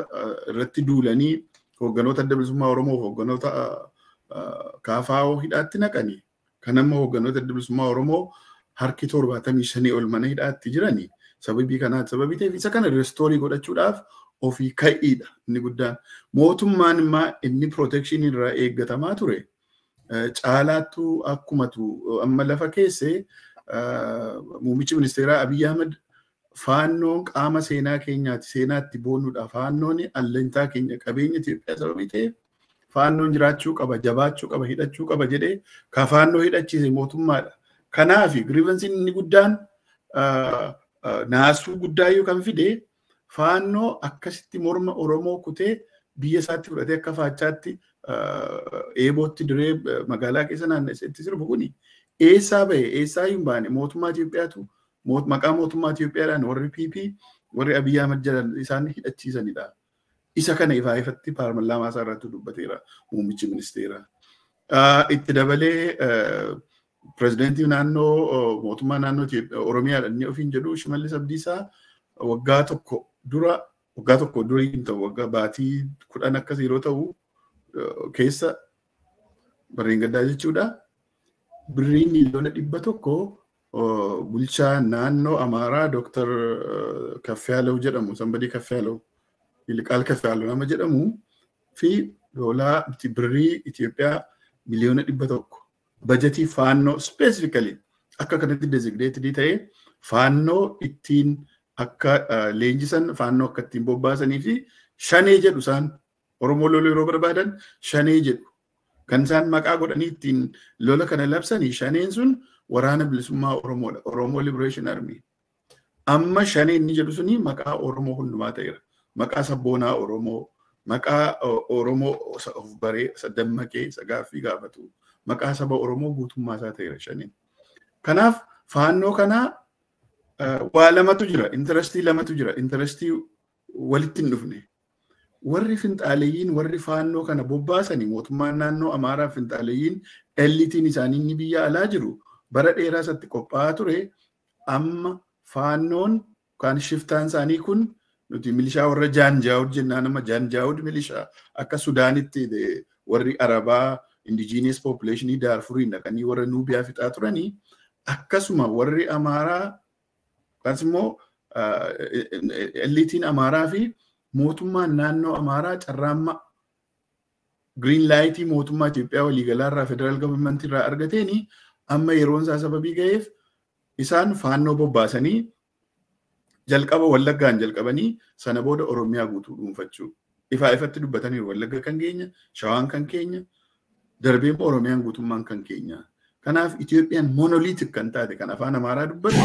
irratti duulanii hoogganoota adda bilisummaa Oromoof hoogganoota kaafaawoo hidhaatti naqanii. Kan amma hoogganoota adda bilisummaa Oromoo harki 75 ol mana hidhaatti jiranii. Sababii kanaati sababii ta'eef isa kana restoorii godhachuudhaaf ofii ka'iidha inni guddaan. Mootummaan immoo inni protection irraa eeggatamaa ture. Caalaattuu akkumatu amma lafa keessee muummichi ministeeraa Abiy Ahmed faannoon qaama seenaa keenyaati. Seenaatti boonnuudha. Faannoon allantaa keenya qabeenya Itoophiyaa sababii ta'eef faannoon jiraachuu qaba, jabaachuu qaba, hidhachuu qaba jedhee ka faannoo hidhachiise mootummaadha. Kanaaf grievansiin inni guddaan naasuu guddaa yoo kan fide faannoo akkasitti morma Oromoo kutee biyya isaatti fudhatee akka faachaatti eebootti diree magaalaa keessa naannessatti sirbu kuni eessaa bahe eessaa hin baane mootummaa Itoophiyaatu maqaa mootummaa Itoophiyaadhaan warri PP warri Abiy Ahmed jedhan isaan hidhachiisanidha. Isa kana ifaa ifatti paarlaamaa isaa irratti dubbateera muummichi ministeeraa. Itti dabalee pirezidaantii naannoo mootummaa naannoo Oromiyaadhaan inni ofiin jedhu Shimallis Abdiisaa waggaa tokko dura hin ta'u waggaa baatii 10 akkas yeroo ta'u keessa barreen gaddaa jechuudha. Birrii miliyoona 100 bulchaa naannoo Amaaraa Dr. Kaffyaalaw jedhamu somebody Kaffyaalaw Ilqaal Kaffyaalaw nama jedhamu fi doolaa birrii Itoophiyaa miliyoona 100 bajetii faannoo specifically akka kanatti designated ta'e faannoo ittiin akka leenjisan faannoo akka ittiin bobbaasanii fi shanee jedhu isaan Oromoo loluu yeroo barbaadan shanee jedhu kan isaan maqaa godhanii ittiin lola kana labsanii shaneen sun waraana bilisummaa Oromoodha. Oromoo Liberation Army. Amma shanee inni jedhu suni maqaa Oromoo hundumaa ta'eera. Maqaa sabboonaa Oromoo, maqaa Oromoo of baree dammaqee gaaffii gaafatu. Maqaa saba Oromoo guutummaa isaa ta'eera shaneen. Kanaaf faannoo kanaa waa lamatu jira, interestii lamatu jira, interestii walitti hin dhufne. Warri finxaaleeyyiin warri faannoo kana bobbaasanii mootummaan naannoo Amaaraa finxaaleeyyiin eliitiin isaanii inni biyya alaa jiru bara dheeraa isatti qophaa'aa ture. Amma faannoon kan shiftaan isaanii kun nuti milishaa warra Jaanjaawud jennaan nama Jaanjaawud milishaa akka Sudaanitti warri Arabaa indigenous population Darfuriin dhaqanii warra Nuubiyaa fixaa turanii akkasuma warri Amaaraa kanas immoo eliitiin Amaaraa fi mootummaan naannoo Amaaraa carraamma green light mootummaa Itoophiyaa waliigalaa irraa federal government irraa argateeni amma yeroon isaa sababii ga'eef isaan faannoo bobbaasanii jalqaba Wallaggaan jalqabanii sana booda Oromiyaa guutuu dhuunfachuu ifaa ifatti dubbatanii Wallagga kan keenya Shawaan kan keenya darbee Oromiyaan guutummaan kan keenya. Kanaaf Itoophiyaan monolithic kan taate kan afaan Amaaraa dubbatu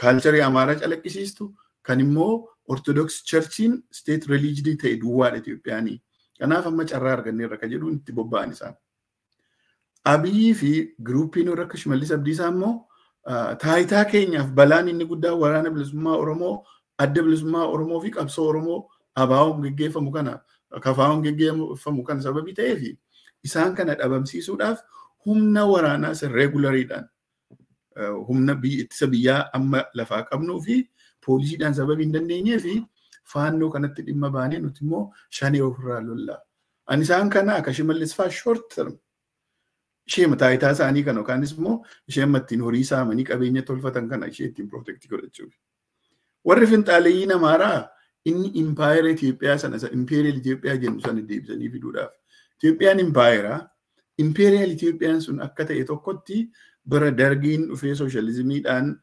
culture Amaaraa calaqqisiistu kan immoo Orthodox Churchiin state religion ta'e duwwaadha Itoophiyaanii. Kanaaf amma carraa arganneerra kan jedhuun itti bobba'an isaan. Abiyyi fi giruupiin warra akka Shimallis Abdiisaa immoo taayitaa keenyaaf balaan inni guddaan waraana bilisummaa Oromoo, adda bilisummaa Oromoo fi qabsoo Oromoo abaawoon geggeeffamu kana kafaawoon geggeeffamu kana sababii ta'eef isaan kana dhabamsiisuudhaaf humna waraanaa regulariidhaan humna ittisa biyyaa amma lafaa qabnuu fi poolisiidhaan sababii hin dandeenyee fi faannoo kanatti dhimma baanee nuti immoo shanee ofirraa lollaa. Ani isaan kana akka Shimallis faa short term ishee taayitaa isaanii kana yookaanis immoo ishee ittiin horii saamanii qabeenya tolfatan kana ishee ittiin protect godhachuuf. Warri finxaaleeyyiin Amaaraa inni impaayera Itoophiyaa sana imperial Itoophiyaa jennu sana deebisanii fiduudhaaf. Itoophiyaan imperial Itoophiyaan sun akka ta'e tokkotti bara dargiin dhufee sooshaalizimiidhaan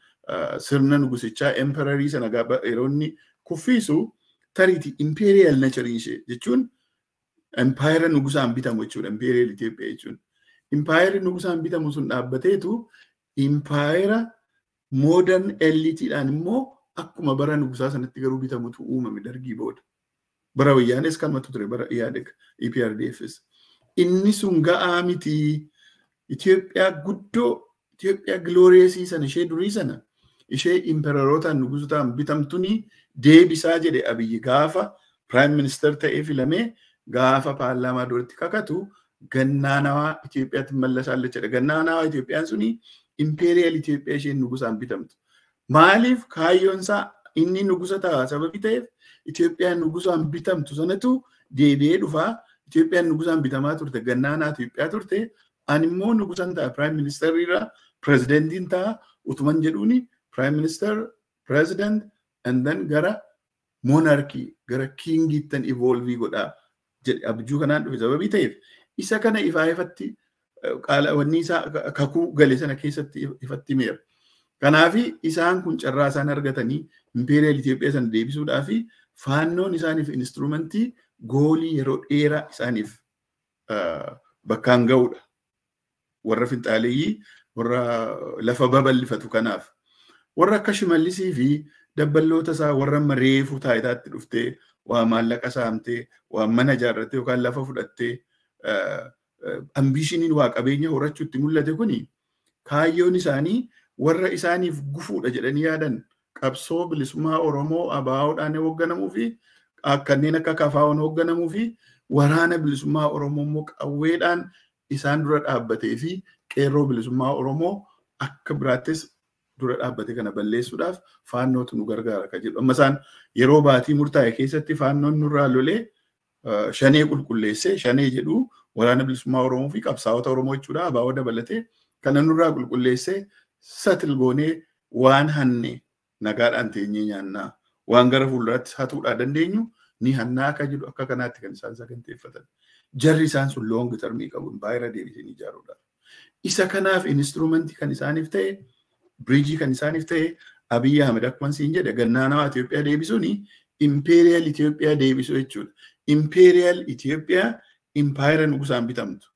sirna nugusichaa empererii sana yeroo inni kuffisu tariiti imperial nature ishee jechuun empire nugusaan bitamu jechuudha imperial Itoophiyaa jechuun. Empire nugusaan bitamu sun dhaabbateetu empire modern elitiidhaan immoo akkuma bara nugusaa sanatti garuu bitamutu uumame dargii booda. Bara wayyaanis kanumatu ture bara Iyaadeg EPRDFs. Inni sun ga'aa miti Itoophiyaa guddoo Itoophiyaa glorious sana ishee durii sana ishee imperarootaan nugusotaan bitamtuni deebisaa jedhe Abiyyi gaafa Prime Minister ta'ee filamee gaafa paarlaamaa duratti kakatu gannaanawaa Itoophiyaatti mallasaallee jedha. Gannaanawaa Itoophiyaan suni imperial Itoophiyaa isheen nugusaan bitamtu. Maaliif kaayyoon isaa inni nugusa ta'a sababii ta'eef Itoophiyaan nugusaan bitamtu sanatu deebi'ee dhufaa. Itoophiyaan nugusaan bitamaa turte gannaanaa Itoophiyaa turte. Ani immoo nugusaan ta'a Prime Minister irraa Presidentiin ta'a utuman jedhuuni Prime Minister, President, and then gara monarchy, gara kingiittan evolve godhaa jedhe abjuu kanaan dhufe sababii ta'eef isa kana ifaa ifatti qaalawanni isaa kakuu galee sana keessatti ifatti meera. Kanaafi isaan kun carraa isaan argatanii imperial Itoophiyaa sana deebisuudhaa fi faannoon isaaniif instrumentii goolii yeroo dheeraa isaaniif bakkaan ga'uudha. Warra finxaaleeyyii warra lafa babal'ifatu kanaaf. Warra akka Shimallisii fi dabballoota isaa warra reefuu taayitaatti dhuftee waa maallaqa saamtee waa mana ijaarrattee yookaan lafa fudhattee ambishiniin waa qabeenya horachuutti mul'ate kuni kaayyoon isaanii warra isaaniif gufuudha jedhanii yaadan qabsoo bilisummaa Oromoo ABO'dhaan hoogganamuu fi kanneen akka KFO'n hoogganamuu fi waraana bilisummaa Oromoo immoo qawweedhaan isaan dura dhaabbatee fi qeerroo bilisummaa Oromoo akka biraattis dura dhaabbate kana balleessuudhaaf faannootu nu gargaara kan jedhu. Amma isaan yeroo baatii murtaa'e keessatti faannoon nurraa lolee shanee qulqulleessee shanee jedhu waraana bilisummaa Oromoo fi qabsaa'ota Oromoo jechuudha. ABO dabalatee kana nurraa qulqulleessee satil goonee waan hanne nagaadhaan teenyee nyaannaa waan gara fuulduraatti hatuudhaa dandeenyu ni hannaa akka jedhu akka kanaatti kan isaan saganteeffatan. Jarri isaan sun long termii qabuun baay'ee deebisanii ijaaruudhaaf. Isa kanaaf instrumentii kan isaaniif ta'e biriijii kan isaaniif ta'e Abiyyi Ahmed akkuma siin jedhe gannaanawaa Itoophiyaa deebisuuni imperial Itoophiyaa deebisuu jechuudha. Imperial Itoophiyaa impaayera nugusaan bitamtu.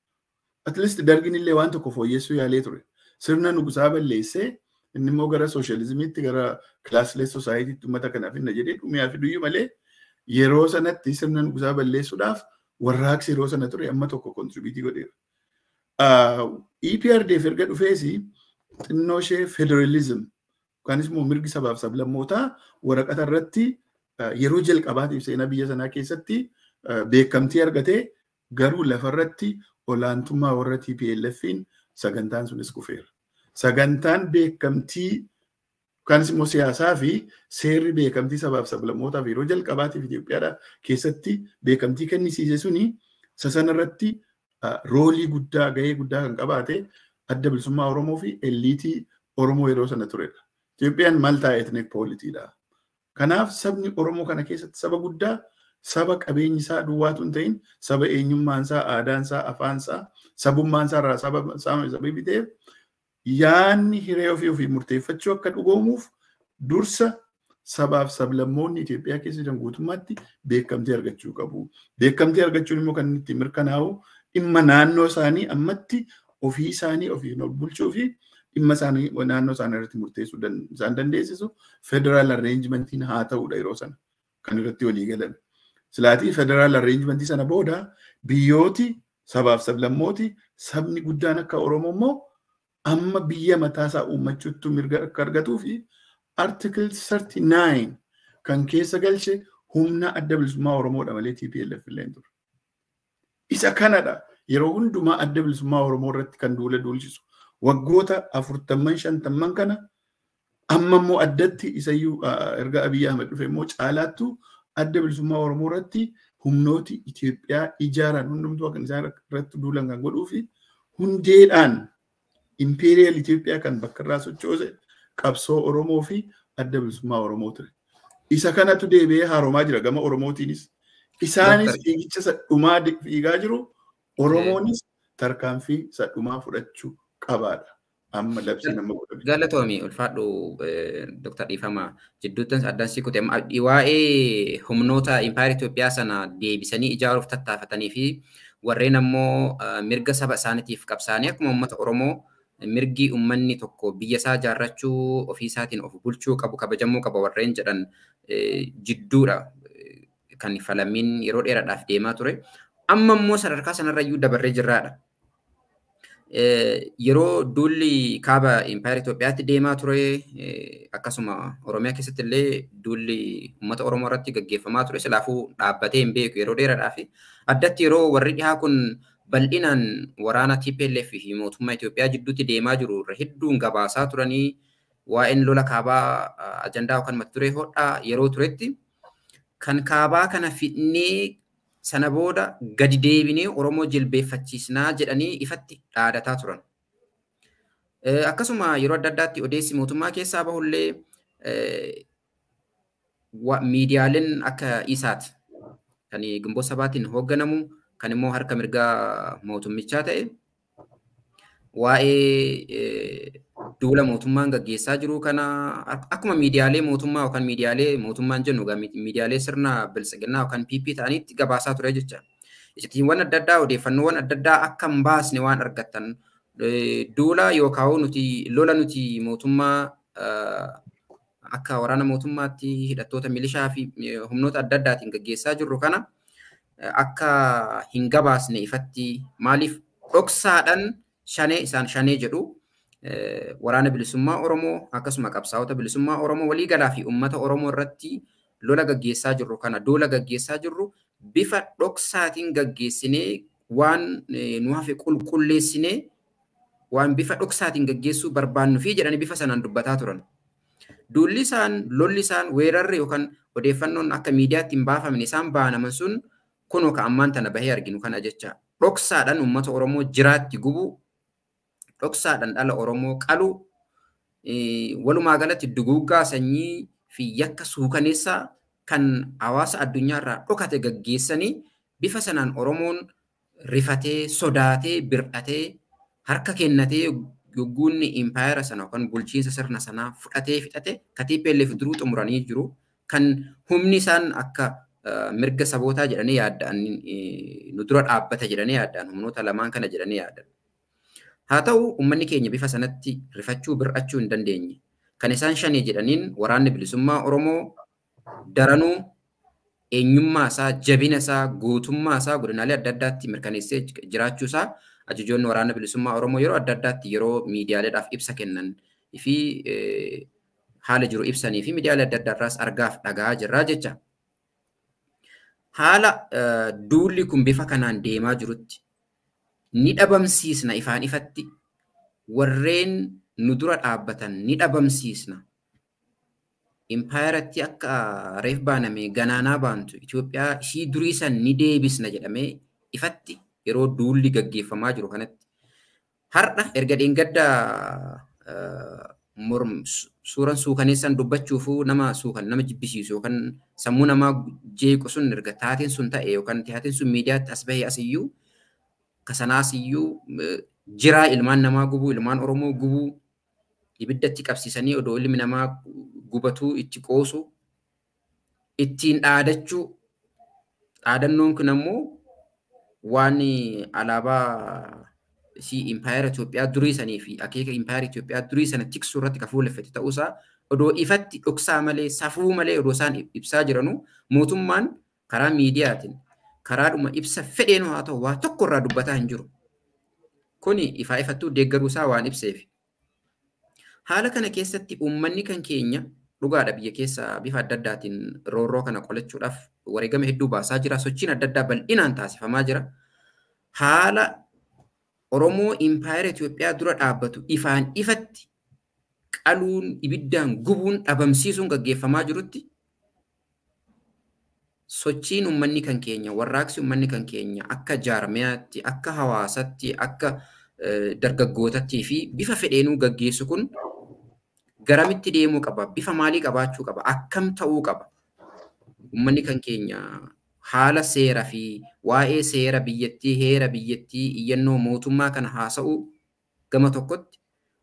At least dargin illee waan tokko fooyyessuu yaalee ture. Sirna nugusaa balleessee inni immoo gara sooshaalizimiitti gara classless societytti uummata kanaaf hinna jedhee dhumiyaa fi duyyuu malee yeroo sanatti sirna nugusaa balleessuudhaaf warraaqsi yeroo sana ture amma tokko kontribiitii godheera. EPRDF erga dhufeesi xinnoo ishee federalism yookanis immoo mirgi sabaaf sablammootaa waraqata irratti yeroo jalqabaatiif seenaa biyya sanaa keessatti beekamtii argatee garuu lafarratti olaantummaa warra TPLF'n sagantaan sunis kufeera. Sagantaan beekamtii yookanis immoo siyaasaa fi seerri beekamtii sabaaf sablammootaaf yeroo jalqabaatiif Itoophiyaadha keessatti beekamtii kennisiise suni sasanarratti roolii guddaa gahee guddaa kan qabaate adda bilisummaa Oromoo fi eliitii Oromoo yeroo sana turedha. Itoophiyaan multi-ethnic politiidha. Kanaaf sabni Oromoo kana keessatti saba guddaa saba qabeenyi isaa duwwaatu hin ta'in saba eenyummaan isaa aadaan isaa afaan isaa sabummaan isaa irraa saba biteef yaanni hiree ofii murteeffachuu akka dhugoomuuf dursa sabaaf sablammoonni Itoophiyaa keessa jiran guutummaatti beekamtii argachuu qabu. Beekamtii argachuun immoo kan itti mirkanaa'u dhimma naannoo isaanii ammatti ofii isaanii ofiin ol bulchuu fi dhimma isaanii naannoo isaanii irratti murteessuu isaan dandeessisu federal arrangementiin haa ta'uudha yeroo sana kan irratti walii galan. Silaatii federal arrangementii sana booda biyyooti sabaaf sablammooti sabni guddaan akka Oromoo immoo amma biyya mataasaa uummachuutti mirga akka argatuu fi article 39 kan keessa galche humna adda bilisummaa Oromoodha malee TPLF illee hin ture. Isa kanadha yeroo hundumaa adda bilisummaa Oromoo irratti kan duulchisu. Waggoota 40-50 kana amma immoo addatti isayyuu erga Abiyyi Ahmed dhufe immoo caalaattu adda bilisummaa Oromoo irratti humnooti Itoophiyaa ijaaran hundumtuu akka isaan irratti duulan kan godhuu fi hundeedhaan imperial Itoophiyaa kan bakka irraa sochoose qabsoo Oromoo fi adda bilisummaa Oromoo ture. Isa kanatu deebi'ee haaromaa jira gama Oromootiinis. Isaanis fiigicha sadhumaa fiigaa jiru. Oromoonis tarkaanfii sadhumaa fudhachuu qabaadha. Amma labsii nama godhame. Galatoomii ulfaadhu Dr. Dhiifamaa jidduuttan addaan si kute waa'ee humnoota impaayera Itoophiyaa sana deebisanii ijaaruuf tattaafatanii fi warreen ammoo mirga saba isaaniitiif qabsaanii akkuma uummata Oromoo mirgi uummanni tokko biyya isaa ijaarrachuu ofii isaatiin of bulchuu qabu kabajamuu qaba warreen jedhan jidduudha kan falamiin yeroo dheeraadhaaf deemaa ture. Amma immoo sadarkaa sanarra iyyuu dabarree jirraadha. yeroo duulli kaaba Impaayera Itoophiyaatti deemaa ture akkasuma Oromiyaa keessatti illee duulli uummata Oromoo irratti gaggeeffamaa ture silaafuu dhaabbatee hin beeku yeroo dheeraadhaa fi addatti yeroo warri dhihaa kun bal'inaan waraana TPLF fi mootummaa Itoophiyaa jidduutti deemaa jiru irra hedduun gabaasaa turanii waa'een lola kaabaa ajandaa yookaan mata duree hodhaa yeroo turetti kan kaabaa kana fidnee sana booda gadi deebinee Oromoo jilbeeffachiisnaa jedhanii ifatti dhaadataa turan. Akkasuma yeroo adda addaatti odeessi mootummaa keessaa bahullee miidiyaaleen akka isaati kan Gimboo Sabaatiin hoogganamu kan immoo harka mirgaa mootummichaa ta'e waa'ee duula mootummaan gaggeessaa jiru kana akkuma miidiyaalee mootummaa yookaan miidiyaalee mootummaan jennu miidiyaalee sirna bilisiginnaa yookaan PP ta'anitti gabaasaa ture jecha. Ijitiiwwan adda addaa odeeffannoowwan adda addaa akka hin baasne waan argattan duula yookaan nuti lola nuti mootummaa akka waraana mootummaatti hidhattoota milishaa fi humnoota adda addaatiin gaggeessaa jirru kana akka hin gabaasne ifatti maaliif dhoksaadhaan isaan shanee jedhu waraana bilisummaa Oromoo akkasuma qabsaa'ota bilisummaa Oromoo waliigalaa fi uummata Oromoo irratti lola gaggeessaa jirru kana duula gaggeessaa jirru bifa dhoksaatiin gaggeessinee waan nu hafe qulqulleessinee waan bifa dhoksaatiin gaggeessuu barbaannu fi jedhanii bifa sanaan dubbataa turan. Duulli isaan lolli isaan weerarri yookaan odeeffannoon akka miidiyaatti hin baafamne isaan baanaman sun kunoo ka ammaan tana bahee arginu kana jecha dhoksaadhaan uummata Oromoo jiraatti gubu dhoksaadhaan dhala Oromoo qalu walumaa galatti duguuggaa sanyii fi yakka suukaneessaa kan hawaasa addunyaarraa dhokate gaggeessanii bifa sanaan Oromoon rifatee sodaatee bir'atee harka kennatee gugguunni impaayera sana yookaan bulchiinsa sirna sanaa fudhatee fixate TPLF duruu xumuranii jiru kan humni isaan akka mirga sabootaa jedhanii yaadda'an nu dura dhaabbata jedhanii yaadda'an humnoota lamaan kana jedhanii yaaddan. Haa ta'u uummanni keenya bifa sanatti rifachuu bir'achuu hin dandeenye. Kan isaan shanee jedhaniin waraanni bilisummaa Oromoo daranuu eenyummaa isaa, jabina isaa, gootummaa isaa godinaalee adda addaatti mirkaneessee jiraachuu isaa ajajoonni waraana bilisummaa Oromoo yeroo adda addaatti yeroo miidiyaaleedhaaf ibsa kennan fi haala jiru ibsanii fi miidiyaalee adda addaarraas argaaf dhagaa jirraa jecha. Haala duulli kun bifa kanaan deemaa jirutti ni dhabamsiisna ifaan ifatti warreen nu dura dhaabbatan ni dhabamsiisna. Impaayeratti akka reef baaname ganaanaa baantu Itoophiyaa ishii durii san ni deebisna jedhamee ifatti yeroo duulli gaggeeffamaa jiru kanatti. Har'a erga dheengadda suuraan suukaneessan dubbachuufuu nama jibbisiisu yookaan sammuu namaa jeequ sun erga taateen sun ta'e yookaan taateen sun miidiyaatti as bahee asiyyuu kasanaas iyyuu jiraa ilmaan namaa gubuu ilmaan Oromoo gubuu ibiddatti qabsiisanii odoo ilmi namaa gubatuu itti qoosu ittiin dhaadachuu dhaadannoon kun ammoo waan alaabaa si impaayera Itoophiyaa durii sanii fi akeeka impaayera Itoophiyaa durii sana tiksuu irratti ka fuulleffate ta'uusaa odoo ifatti dhoksaa malee safuu malee odoo isaan ibsaa jiranu mootummaan karaa miidiyaatiin karaadhuma ibsa fedheenuu haa ta'u waa tokko irraa dubbataa hin jiru. Kuni ifaa ifattuu deeggaruu isaa waan ibseef. Haala kana keessatti uummanni kan keenya dhugaadha biyya keessa bifa adda addaatiin roorroo kana qolachuudhaaf wareegama hedduu baasaa jira. Sochiin adda addaa bal'inaan taasifamaa jira. Haala Oromoo impaayera Itoophiyaa dura dhaabbatu ifaan ifatti qaluun ibiddaan gubuun dhabamsiisuun gaggeeffamaa jirutti sochiin uummanni kan keenya warraaqsi uummanni kan keenya akka jaarmiyaatti akka hawaasatti akka dargaggootattii fi bifa fedheenuu gaggeessu kun garamitti deemuu qaba bifa maalii qabaachuu qaba akkam ta'uu qaba uummanni kan keenya haala seera fi waa'ee seera biyyattii heera biyyattii iyyannoo mootummaa kana haasa'uu gama tokkotti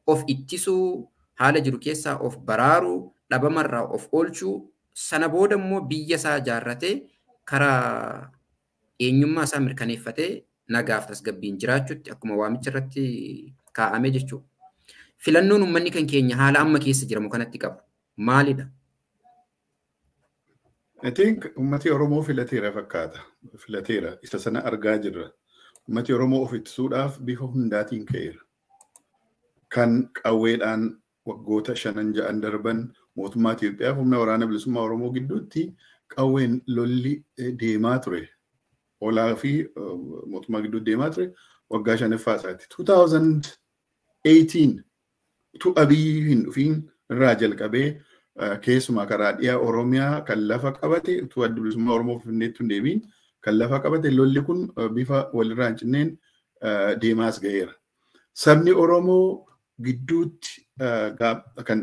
of ittisuu haala jiru keessaa of baraaruu dhabamarraa of oolchuu sana booda immoo biyya isaa ijaarratee karaa eenyummaa isaa mirkaneeffatee nagaaf tasgabbiin jiraachuutti akkuma waamicha irratti kaa'ame jechuudha. Filannoon uummanni kan keenya haala amma keessa jiramu kanatti qabu maalidha? I think ummati Oromoo filateera fakkaata. Filateera isa sana argaa jirra. Uummati Oromoo of ittisuudhaaf bifa hundaatiin ka'eera. Kan qawweedhaan waggoota 5-6 darban mootummaa Itoophiyaa humna waraana bilisummaa Oromoo gidduutti qawween lolli deemaa ture. Olaa fi mootummaa gidduutti deemaa ture waggaa 5ffaa isaati. 2018 utuu Abiyyi hin dhufiin irraa jalqabee keessumaa karaa dhiyaa Oromiyaa kan lafa qabate utuu adda bilisummaa Oromoo Finfinneetti hin deebiin kan lafa qabate lolli kun bifa walirraa hin cinneen deemaas ga'eera. Sabni Oromoo gidduutti kan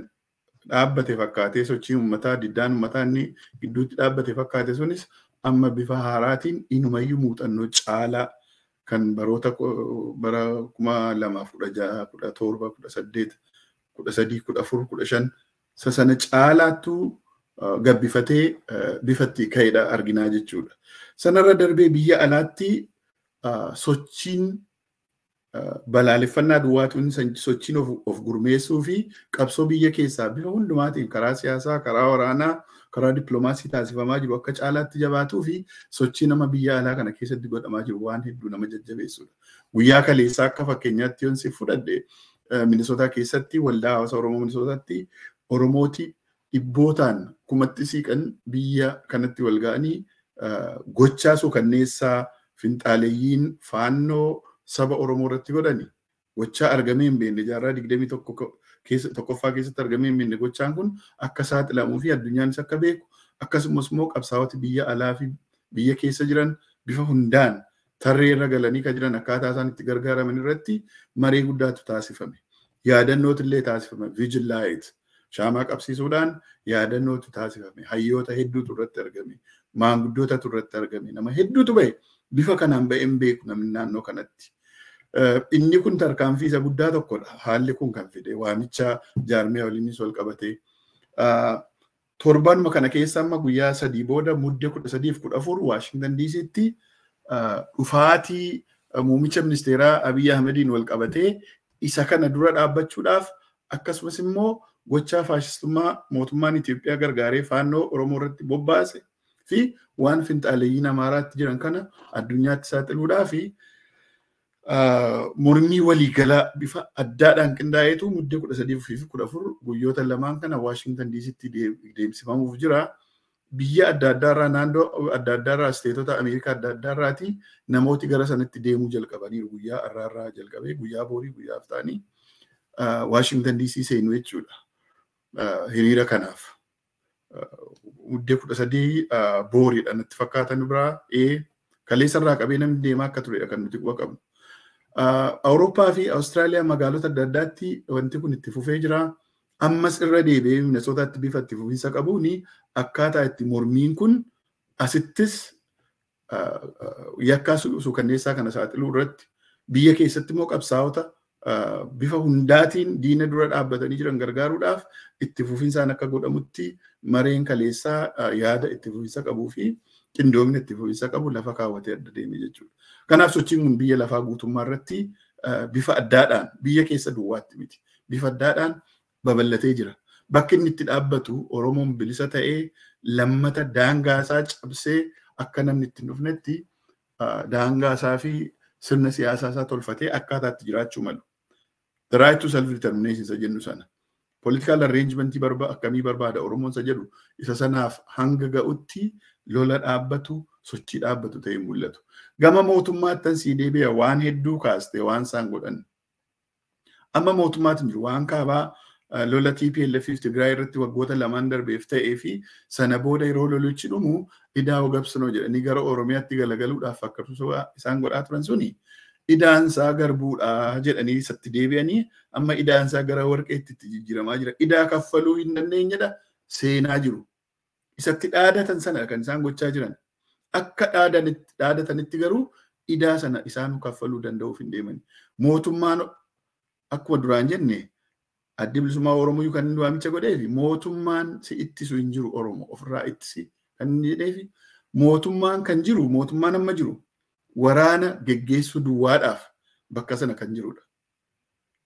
dhaabbate fakkaatee sochii uummataa diddaan uummataa inni gidduutti dhaabbate fakkaate sunis amma bifa haaraatiin inumayyuu muuxannoo caalaa kan baroota bara 2016, 17, 18, 13, 14, 15 sana caalaattu gabbifatee bifatti ka'eedha arginaa jechuudha. Sanarra darbee biyya alaatti sochiin balaaleffannaa duwwaatuun sochiin of gurmeessuu fi qabsoo biyya keessaa bifa hundumaatiin karaa siyaasaa, karaa waraanaa, karaa dippiloomaasii taasifamaa jiru akka caalaatti jabaatuu fi sochii nama biyya alaa kana keessatti godhamaa jiru waan hedduu nama jajjabeessudha. Guyyaa kaleessaa akka fakkeenyaatti yoon si fudhadhe Minisootaa keessatti waldaa hawaasa Oromoo Minisootaatti Oromooti dhibbootaan kumatti siiqan biyya kanatti wal ga'anii gochaa suukanneessaa finxaaleeyyiin faannoo saba Oromoo irratti godhani. Gochaa argamee hin beekne jaarraa 21ffaa keessatti argamee hin beekne gochaan kun akka saaxilamuu fi addunyaanis akka beeku akkasumas immoo qabsaa'oti biyya alaa fi biyya keessa jiran bifa hundaan tarree irra galanii kan jiran akkaataa isaan itti gargaaraman irratti maree guddaatu taasifame. Yaadannootu illee taasifame. Vigil Light shaamaa qabsiisuudhaan yaadannootu taasifame. Hayyoota hedduutu irratti argame. Maanguddootatu irratti argame. Nama hedduutu bahe. Bifa kanaan bahee hin beeku namni naannoo kanatti. Inni kun tarkaanfii isa guddaa tokkodha. Haalli kun kan fide waamicha jaarmiyaa waliinis wal qabatee. Torbanuma kana keessa amma guyyaa 3 booda muddee 13-14 Waashingtan DC'tti dhufaatii muummicha ministeeraa Abiy Ahmediin wal qabatee isa kana dura dhaabbachuudhaaf akkasumas immoo gochaa faashistummaa mootummaan Itoophiyaa gargaaree faannoo Oromoo irratti bobbaase fi waan finxaaleeyyiin Amaaraatti jiran kana addunyaatti saaxiluudhaa fi mormii waliigalaa bifa addaadhaan qindaa'eetu muddee 13-14 guyyoota lamaan kana Waashingtan DC'tti deemsifamuuf jira. Biyya adda addaarraa naannoo adda addaarraa isteetota Ameerikaa adda addaarraati namooti gara sanatti deemuu jalqabaniiru guyyaa har'aarraa jalqabee guyyaa boorii guyyaa haftaanii Waashingtan DC seenuu jechuudha. Hiriira kanaaf. Muddee 13 booriidha natti fakkaatan biraa kaleessarraa qabee namni deemaa akka turedha kan nuti quba qabnu. Awurooppaa fi Awustiraaliyaa magaalota adda addaatti wanti kun itti fufee jira. Ammas irra deebi'ee Minisootaatti bifa itti fufiinsa qabuun akkaataa itti mormiin kun asittis yakkaa suukanneessaa kana saaxiluu irratti biyya keessatti immoo qabsaa'ota bifa hundaatiin diina dura dhaabbatanii jiran gargaaruudhaaf itti fufiinsaan akka godhamutti mareen kaleessaa yaada itti fufiinsa qabuu fi qindoomina itti fufiinsa qabu lafa kaawwatee adda deeme jechuudha. Kanaaf sochiin kun biyya lafaa guutummaa irratti bifa addaadhaan biyya keessa duwwaatti miti. Bifa addaadhaan babal'atee jira. Bakki inni itti dhaabbatu Oromoon bilisa ta'ee lammata daangaasaa cabsee akka namni itti dhufnetti daangaasaa fi sirna siyaasaa tolfatee akkaataatti jiraachuu malu. The right to self-determination isa jennu sana. Political arrangement akkamii barbaada Oromoon isa jedhu isa sanaaf hanga ga'utti lola dhaabbatu sochii dhaabbatu ta'ee mul'atu. Gama mootummaattan sii deebi'a waan hedduu kaaste waan isaan godhan. Amma mootummaatti jiru waan kaabaa lola TPLF fi Tigraay irratti waggoota lamaan darbeef ta'ee fi sana booda yeroo lolichi dhumu idaa hogabsanoo jedhanii gara Oromiyaatti galagaluudhaaf akkasumas isaan godhaa turan suni idaansaa garbuudha jedhanii isatti deebi'anii amma idaansaa gara warqeetti itti jijjiiramaa jira. Idaa kaffaluu hin dandeenyedha seenaa jiru. Isatti dhaadatan sana kan isaan gochaa jiran. Akka dhaadatanitti garuu idaa sana isaan kaffaluu danda'uuf hin deemani. Mootummaan akkuma duraan jenne addi bilisummaa Oromoo kan inni waamicha godheefi mootummaan si ittisu hin jiru Oromoo ofirraa ittisi kan inni jedheefi mootummaan kan jiru mootummaan amma jiru waraana geggeessuu duwwaadhaaf bakka sana kan jirudha.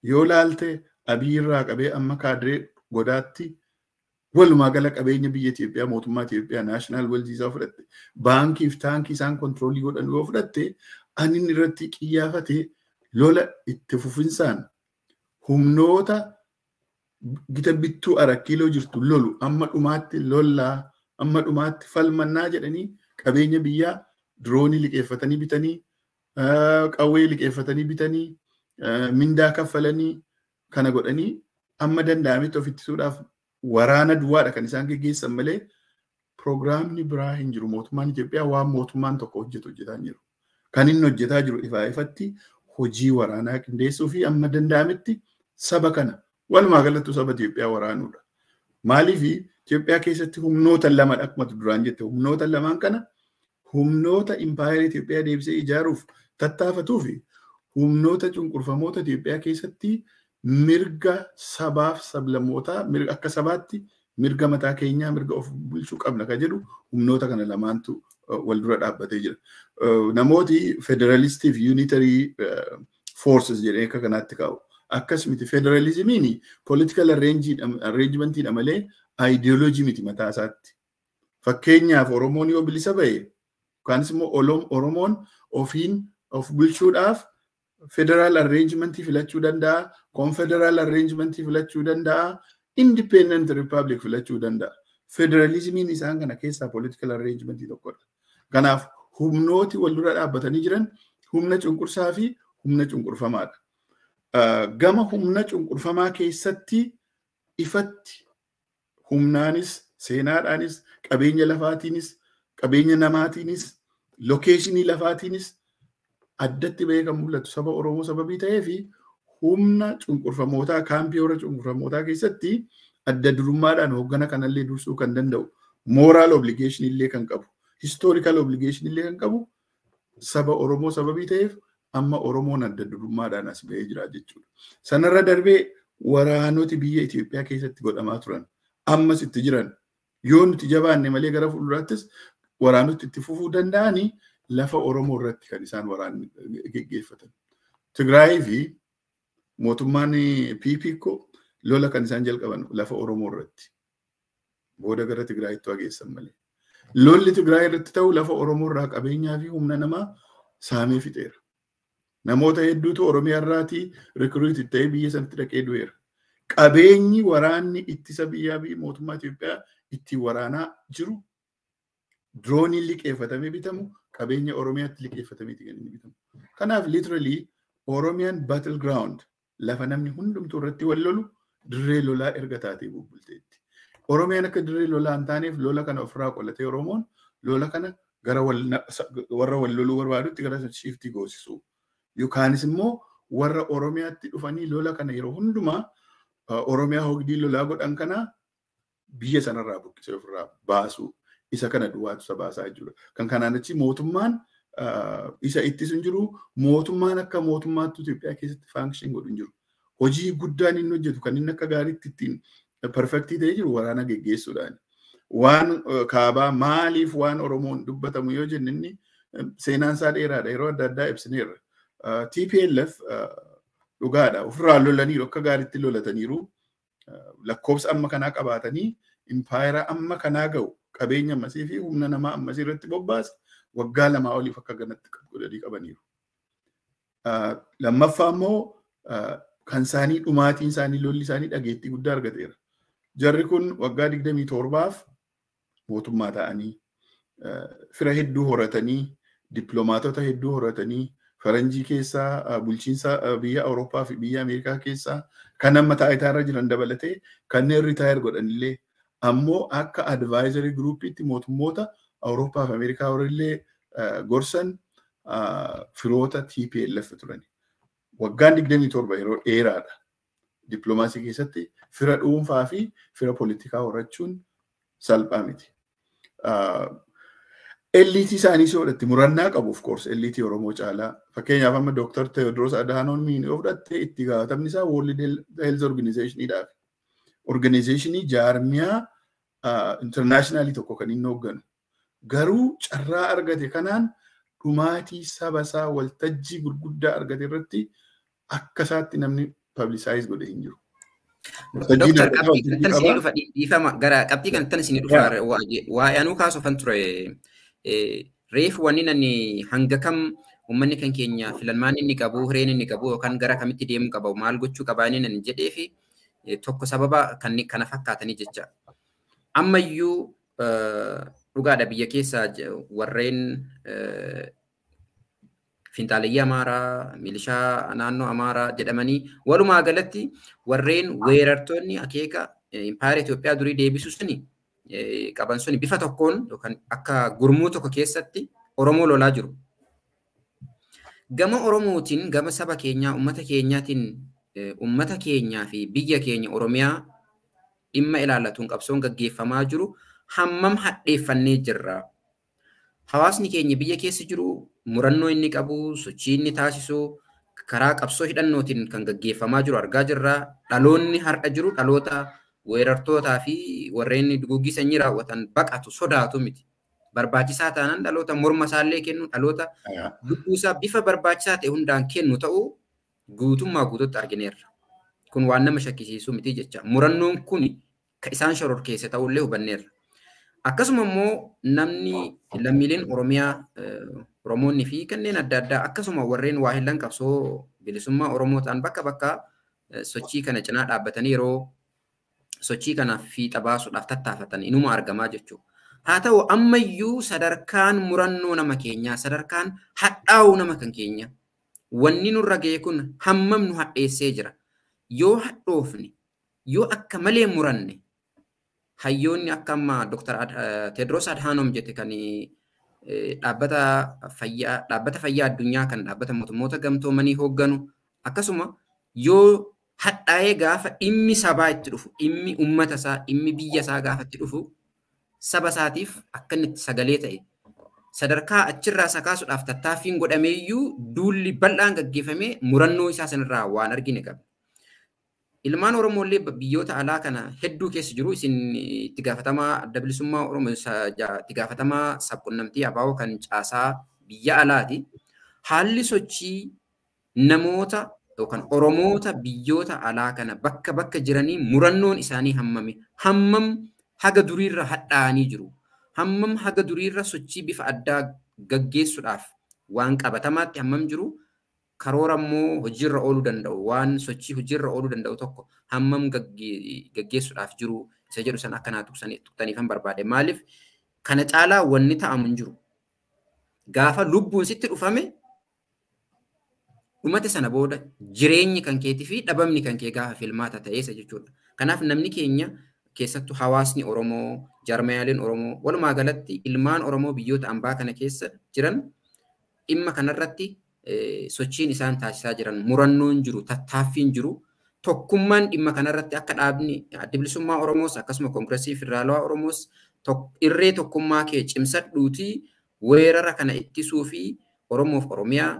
Yoo laalte Abiy irraa qabee amma kaadiree godaatti Walumaa gala qabeenya biyya Itoophiyaa mootummaa Itoophiyaa naashinaal weelzii isaa fudhatte baankii fi taankii isaan kontiroolii godhan yoo fudhatte ani inni irratti xiyyeeffate lola itti fufinsaan humnoota gita bittuu arakkiloo jirtu lolu amma dhumaatti lollaa amma dhumaatti falmannaa jedhanii qabeenya biyyaa droonii liqeeffatanii bitanii qawwee liqeeffatanii bitanii mindaa kaffalanii kana godhanii amma danda'ametti of ittisuudhaaf waraana duwwaadha kan isaan geggeessan malee piroogiraamni biraa hin jiru. Mootummaan Itoophiyaa waan mootummaan tokko hojjetaa jiru. Kan inni hojjetaa jiru ifaa ifatti hojii waraanaa qindeessuu fi amma danda'ametti saba kana walumaa galatti saba Itoophiyaa waraanuudha. Maaliif Itoophiyaa keessatti humnoota lama akkuma duraan jette humnoota lamaan kana humnoota impaayera Itoophiyaa deebisee ijaaruuf tattaafatuu fi humnoota cunqurfamoota Itoophiyaa keessatti mirga sabaaf sablammootaa mirga akka sabaatti mirga mataa keenyaa mirga of bulchuu qabna kan jedhu humnoota kana lamaantu wal dura dhaabbatee jira. Namooti federalistii fi unitary forces jedhee akka kanaatti kaa'u. Akkas miti federalizimiin political arrangementidha malee ideology miti mataa isaatti. Fakkeenyaaf Oromoon yoo bilisa ba'e yookanis immoo Oromoon ofiin of bulchuudhaaf federal arrangement filachuu danda'a, confederal arrangement filachuu danda'a, independent republic filachuu danda'a. Federalismiin isaan kana keessaa political arrangement tokkodha. Kanaaf humnooti wal dura dhaabbatanii jiran humna cunqursaa fi humna cunqurfamaadha. Gama humna cunqurfamaa keessatti ifatti humnaanis seenaadhaanis qabeenya lafaatiinis qabeenya namaatiinis lokeeshinii lafaatiinis addatti bahee kan mul'atu saba Oromoo sababii ta'ee fi humna cunqurfamootaa kaampii warra cunqurfamootaa keessatti adda durummaadhaan hooggana kanallee dursuu kan danda'u moral obligation illee kan qabu historical obligation illee kan qabu saba Oromoo sababii ta'eef amma Oromoon adda durummaadhaan as bahee jira jechuudha. Sanarra darbee waraanoti biyya Itoophiyaa keessatti godhamaa turan ammas itti jiran yoo nuti jabaanne malee gara fuulduraattis waraanoti itti fufuu danda'anii lafa Oromoo irratti kan isaan waraanni geggeeffatan. Tigraay fi mootummaan PPK lola kan isaan jalqaban lafa Oromoo irratti. Booda gara Tigraayitti wageessan malee. Lolli Tigraay irratti ta'u lafa Oromoo irraa qabeenyaa fi humna namaa saamee fixeera. Namoota hedduutu Oromiyaa irraatii rikruuti ta'ee biyya sanatti dhaqee du'eera. Qabeenyi waraanni ittisa biyyaa fi mootummaa Itoophiyaa itti waraanaa jiru drooniin liqeeffatamee bitamu qabeenya Oromiyaatti liqeeffatamee kan inni bitamu. Kanaaf literally Oromiyaan battle ground lafa namni hundumtuu irratti wal lolu dirree lolaa erga taatee bubbulteetti. Oromiyaan akka dirree lolaa hin taaneef lola kana ofirraa qolatee Oromoon lola kana gara warra wal loluu barbaadutti gara shiftii goosisuu. Yookaanis immoo warra Oromiyaatti dhufanii lola kana yeroo hundumaa Oromiyaa hogdii lolaa godhan kana biyya sanarraa buqqisee ofirraa baasuu. Isa kana duwwaatu sabaasaa jechuudha. Kan kanaan achi mootummaan isa ittisuun jiru mootummaan akka mootummaatti Itoophiyaa keessatti function godhuun jiru. Hojii guddaan inni hojjetu kan inni akka gaariitti ittiin perfectii ta'ee jiru waraana geggeessuudhaan. Waan kaabaa maaliif waan Oromoon dubbatamu yoo jenne inni seenaan isaa dheeraadha yeroo adda addaa ibsineerra. TPLF dhugaadha ofirraa lolaniiru akka gaariitti lolataniiru lakkoofsa amma kanaa qabaatanii impaayera amma kanaa ga'u qabeenya ammasii fi humna namaa ammasii irratti bobbaasa waggaa lamaa oliif akka ganatti godhanii qabaniiru. Lammaffaa immoo kan isaanii dhumaatiin isaanii lolli isaanii dhageettii guddaa argateera. Jarri kun waggaa 27f mootummaa ta'anii fira hedduu horatanii dippiloomaatota hedduu horatanii faranjii keessaa bulchiinsa biyya Awurooppaa fi biyya Ameerikaa keessaa kan amma taayitaarra jiran dabalatee kanneen ritaayir godhanillee ammoo akka advisory groupitti mootummoota Awurooppaa fi Ameerikaa warrillee gorsan firoota TPLF turani. Waggaan 27 yeroo dheeraadha. Dippiloomaasii keessatti fira dhuunfaa fi fira poolitikaa horachuun salphaa miti. Eliitii isaanii soodhatti murannaa qabu of course eliitii Oromoo caalaa. Fakkeenyaaf amma Dr. Tewoodiroos Adhaanoom yoo fudhatte itti gaafatamni isaa World Health Organizationidhaaf. Organizationii jaarmiyaa internationalii tokko kan inni hoogganu. Garuu carraa argate kanaan dhumaatii saba isaa waltajjii gurguddaa argate irratti akka isaatti namni publicize godhe hin jiru. Doktor qabxii kan isin dhufa dhiifama gara qabxii kan tan isin dhufa waa yaanuu kaasofan ture reef wanni nani hanga kam ummanni kan keenya filannaan inni qabu hireen inni qabu yookaan gara kamitti deemuu qaba maal gochuu qabaa inni nan jedhee fi tokko sababa kana fakkaatanii jecha ammayyuu dhugaadha biyya keessa warreen Finxaaliyyaa Amaaraa, milishaa naannoo Amaaraa jedhamanii walumaa galatti warreen weerartoonni akeeka impaayera Itoophiyaa durii deebisuu suni qaban suni bifa tokkoon yookaan akka gurmuu tokko keessatti Oromoo lolaa jiru. Gama Oromootiin, gama saba keenyaa, uummata keenyaatiin, uummata keenyaa fi biyya keenya Oromiyaa dhimma ilaallatuun qabsoon gaggeeffamaa jiru hammam hadheeffannee jirra. Hawaasni keenya biyya keessa jiru murannoo inni qabu, sochii inni taasisu, karaa qabsoo hidhannootiin kan gaggeeffamaa jiru argaa jirra. Dhaloonni har'a jiru dhaloota weerartootaa fi warreen duguggii sanyii raawwatan baqatu sodaatu miti. Barbaachisaa taanaan dhaloota morma isaallee kennu, dhaloota lubbuusaa bifa barbaachisaa ta'e hundaan kennu ta'uu guutummaa guutuutti argineerra. Kun waan nama shakkisiisu miti jecha. Murannoon kun kan isaan shororkeesse ta'ullee hubanneerra. Akkasuma immoo namni lammiileen Oromiyaa, Oromoonni fi kanneen adda addaa akkasuma warreen waa hillan qabsoo bilisummaa Oromoo ta'an bakka bakka sochii kana cinaa dhaabbatanii yeroo sochii kanaaf fiixa baasuudhaaf tattaafatan inuma argamaa jechuudha. Haa ta'u ammayyuu sadarkaan murannoo nama keenyaa, sadarkaan hadhaa'uu nama kan keenya wanni nurra ga'e kun hammam nu hadheessee jira. Yoo hadhoofne, yoo akka malee muranne hayyoonni akka amma Dr. Tedros Adhanom jette kan dhaabbata fayyaa addunyaa kan dhaabbata mootummoota gamtoomanii hoogganu akkasuma yoo hadhaa'ee gaafa dhimmi sabaa itti dhufu, dhimmi uummata isaa, dhimmi biyya isaa gaafa itti dhufu saba isaatiif akka inni sagalee ta'e sadarkaa achirraa sakaasuudhaaf tattaaffiin godhameeyyuu duulli bal'aan gaggeeffamee murannoo isaa sanirraa waan argine qaba. Ilmaan Oromoolee biyyoota alaa kana hedduu keessa jiru isin itti gaafatamaa adda bilisummaa Oromoo itti gaafatamaa sabquunnamtii ABO kan caasaa biyya alaati. Haalli sochii namoota yookaan Oromoota biyyoota alaa kana bakka bakka jiranii murannoon isaanii hammam haga duriirra hadhaa'anii jiru. Hammam haga duriirra sochii bifa addaa gaggeessuudhaaf waan qabatamaatti hammam jiru. Karoora immoo hojiirra ooluu danda'u waan sochii hojiirra ooluu danda'u tokko hammam gaggeessuudhaaf jiru isa jedhu san akka naa tuqxaniifan barbaade. Maaliif kana caalaa wanni ta'amu hin jiru. Gaafa lubbuun sitti dhufame dhumate sana booda jireenyi kan keetii fi dhabamni kan kee gaafa filmaata ta'eessa jechuudha. Kanaaf namni keenya keessattuu hawaasni Oromoo, jaarmayaaleen Oromoo walumaa galatti ilmaan Oromoo biyyoota ambaa kana keessa jiran dhimma kanarratti sochiin isaan taasisaa jiran murannoon jiru, tattaaffiin jiru, tokkummaan dhimma kanarratti akka dhaabni adda bilisummaa Oromoos akkasuma koongireesii federaalawaa Oromoos irree tokkummaa kee cimsadhuutii weerara kana ittisuu fi Oromoof Oromiyaa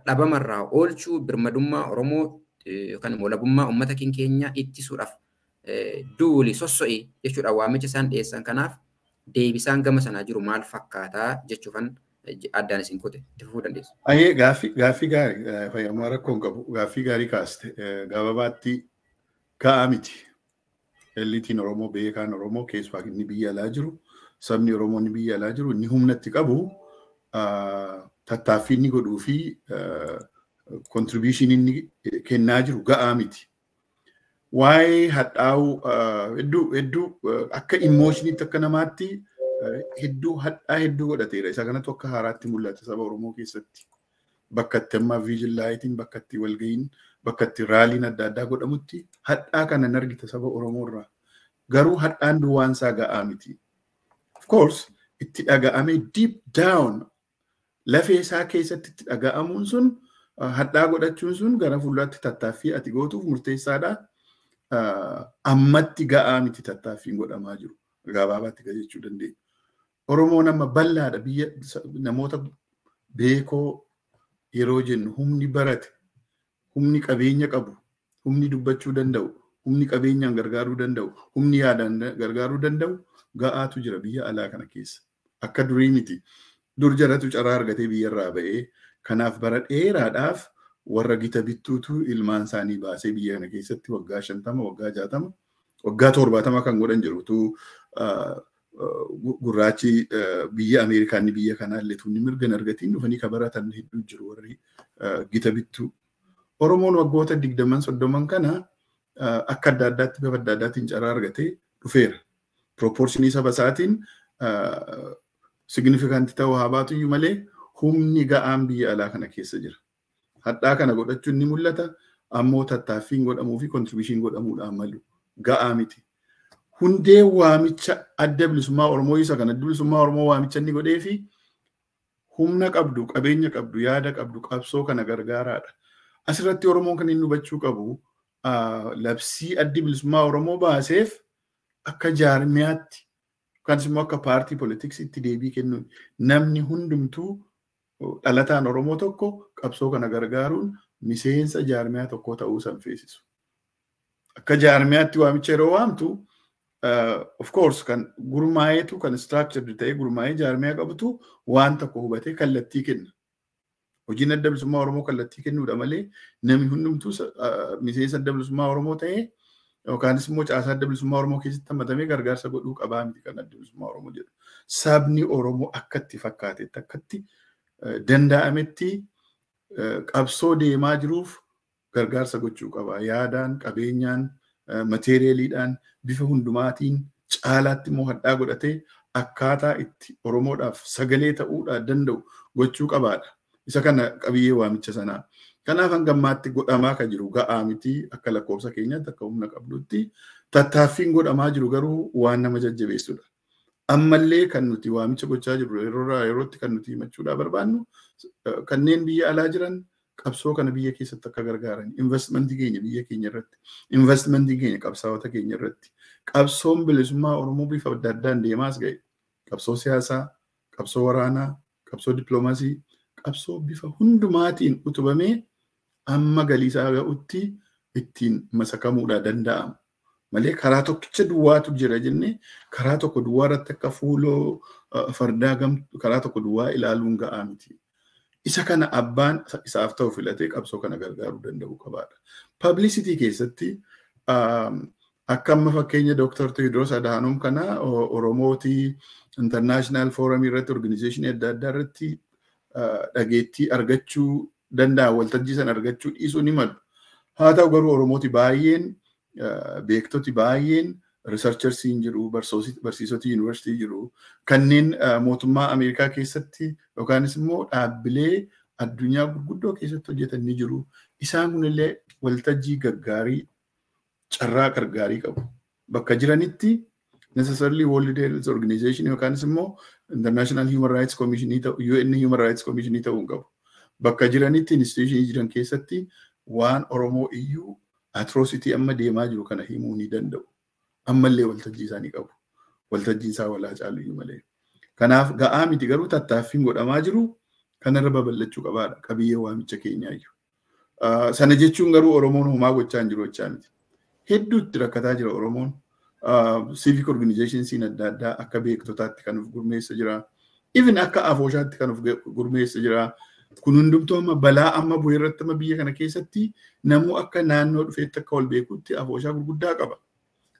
dhabamarraa oolchuu birmadummaa Oromoo yookaan immoo walabummaa uummata keenyaa ittisuudhaaf duuli sosso'e jechuudha waamicha isaan dhiyeessan. Kanaaf deebisaan gama sanaa jiru maal fakkaataa jechuufan addaan isin kute itti fufuu dandeessu. Ayyee gaaffii gaarii fayyamuu rakkoon qabu gaaffii gaarii kaaste gababaatti ka'aa miti. Eliitiin Oromoo beekaan Oromoo keessumaa inni biyya alaa jiru sabni Oromoo inni biyya alaa jiru inni humnatti qabu tattaaffii inni godhuu fi contribution inni kennaa jiru ga'aa miti. Waa'ee hadhaa'uu hedduu akka emotionitti akka namaatti hedduu godhateera. Isa kanatu akka haaraatti mul'ata saba Oromoo keessatti. Bakka itti amma viijillaayitiin, bakka itti walga'iin, bakka itti raaliin adda addaa godhamutti hadhaa kana argita saba Oromoo irraa. Garuu hadhaan duwwaan isaa ga'aa miti. Of course, itti dhaga'ame deep down lafee isaa keessatti itti dhaga'amuun sun hadhaa godhachuun sun gara fuulduraatti tattaaffii ati gootuuf murteessaadha. Ammatti ga'aa miti tattaaffiin godhamaa jiru. Gabaabaatti jechuu dandeenya. Oromoo nama bal'aadha biyya namoota beekoo yeroo jennu humni barate, humni qabeenya qabu, humni dubbachuu danda'u, humni qabeenyaan gargaaruu danda'u, humni yaadaan gargaaruu danda'u ga'aatu jira biyya alaa kana keessa. Akka durii miti. Dur jaratu carraa argatee biyyarraa ba'ee kanaaf bara dheeraadhaaf warra gita bittuutu ilmaan isaanii baasee biyya kana keessatti waggaa 50 waggaa 60 waggaa 70 kan godhan jirutu gurraachi biyya Ameerikaanni biyya kanaallee tunni mirga argatiin dhufanii kabaratan hedduu jiru warri gita bittuu. Oromoon waggoota 20-30 kana akka adda addaatti bifa adda addaatiin carraa argatee dhufeera. Proportionii saba isaatiin signifikanti ta'uu haa baatu iyyuu malee humni ga'aan biyya alaa kana keessa jira. Hadhaa kana godhachuun ni mul'ata. Ammoo tattaaffiin godhamuu fi kontribiishiin godhamuudhaan malu ga'aa miti. Hundee waamicha adda bilisummaa Oromoo isa kan adda bilisummaa Oromoo waamicha inni godhee fi humna qabdu, qabeenya qabdu, yaada qabdu, qabsoo kana gargaaraadha. Asirratti Oromoon kan inni hubachuu qabu labsii addi bilisummaa Oromoo baaseef akka jaarmiyaatti yookaan immoo akka paartii poolitiksiitti deebii kennuun namni hundumtuu dhalataan Oromoo tokko qabsoo kana gargaaruun miseensa jaarmiyaa tokko ta'uu sanfeesisu. Akka jaarmiyaatti waamicha yeroo waamtu of course kan gurmaayeetu kan structured ta'ee gurmaayee jaarmiyaa qabutu waan tokko hubatee kallattii kenna. Hojiin adda bilisummaa Oromoo kallattii kennuudha malee namni hundumtuu miseensa adda bilisummaa Oromoo ta'ee yookaan immoo caasaa adda bilisummaa Oromoo keessatti hammatamee gargaarsa godhuu qabaa miti kan adda bilisummaa Oromoo jedhu. Sabni Oromoo akkatti fakkaatetti akkatti danda'ametti qabsoo deemaa jiruuf gargaarsa gochuu qaba. Yaadaan, qabeenyaan, mateeriyaaliidhaan bifa hundumaatiin caalaatti immoo hadhaa godhatee akkaataa itti Oromoodhaaf sagalee ta'uudhaan danda'u gochuu qabaadha. Isa kana qabiyyee waamicha sanaa. Kanaaf hangammaatti godhamaa kan jiru ga'aa miti akka lakkoofsa keenyaatti akka humna qabdutti tattaaffiin godhamaa jiru garuu waan nama jajjabeessudha. Ammallee kan nuti waamicha gochaa jirru yerootti kan nuti himachuudhaa barbaannu kanneen biyya alaa jiran qabsoo kana biyya keessatti akka gargaaran investmentii keenya biyya keenya irratti investmentii keenya qabsaa'ota keenya irratti qabsoon bilisummaa Oromoo bifa adda addaan deemaas ga'e qabsoo siyaasaa, qabsoo waraanaa, qabsoo dippiloomaasii, qabsoo bifa hundumaatiin utubamee amma galiisaa ga'utti ittiin masakamuudhaa danda'amu. Malee karaa tokkicha duwwaatu jira jennee karaa tokko duwwaa irratti akka fuuloo fardaa gamtu karaa tokko duwwaa ilaaluun ga'aa miti. Isa kana abbaan isaaf ta'u filatee qabsoo kana gargaaruu danda'uu qabaadha. Publicity keessatti akka amma fakkeenya Dr. Tewoodiroos Adhaanoom kana Oromooti International Forum irratti organizationii adda addaa irratti dhageettii argachuu danda'a waltajjii sana argachuu dhiisuu ni malu. Haa ta'u garuu Oromooti baay'een beektoti baay'een riisarchersiin jiru, barsiisoti yuunivarsiitii jiru, kanneen mootummaa Ameerikaa keessatti yookaanis immoo dhaabbilee addunyaa gurguddoo keessatti hojjetan ni jiru. Isaan kunillee waltajjii gaggaarii, carraa gargaarii qabu. Bakka jiranitti necessarily World Health Organization yookaanis immoo International Human Rights Commission UN Human Rights Commission ta'uu qabu. Bakka jiranitti institutionii jiran keessatti waan Oromoo iyyuu atrocity amma deemaa jiru kana himuu ni danda'u. Ammallee waltajjii isaanii qabu. Waltajjiin isaa walaa caalu iyyuu malee. Kanaaf ga'aa miti garuu tattaaffiin godhamaa jiru kanarra babal'achuu qabaadha. Qabiyyee waamicha keenyaa iyyuu. Sana jechuun garuu Oromoon homaa gochaa hin jiru jechaa miti. Hedduutti rakkataa jira Oromoon. Civic organizationsiin adda addaa akka beektotaatti kan of gurmeessa jira. Even akka afooshaatti kan of gurmeessa jira. Kun hundumtuu amma balaa amma bu'ee irratti amma biyya kana keessatti namuu akka naannoo dhufeetti akka wal beekutti afooshaa gurguddaa qaba.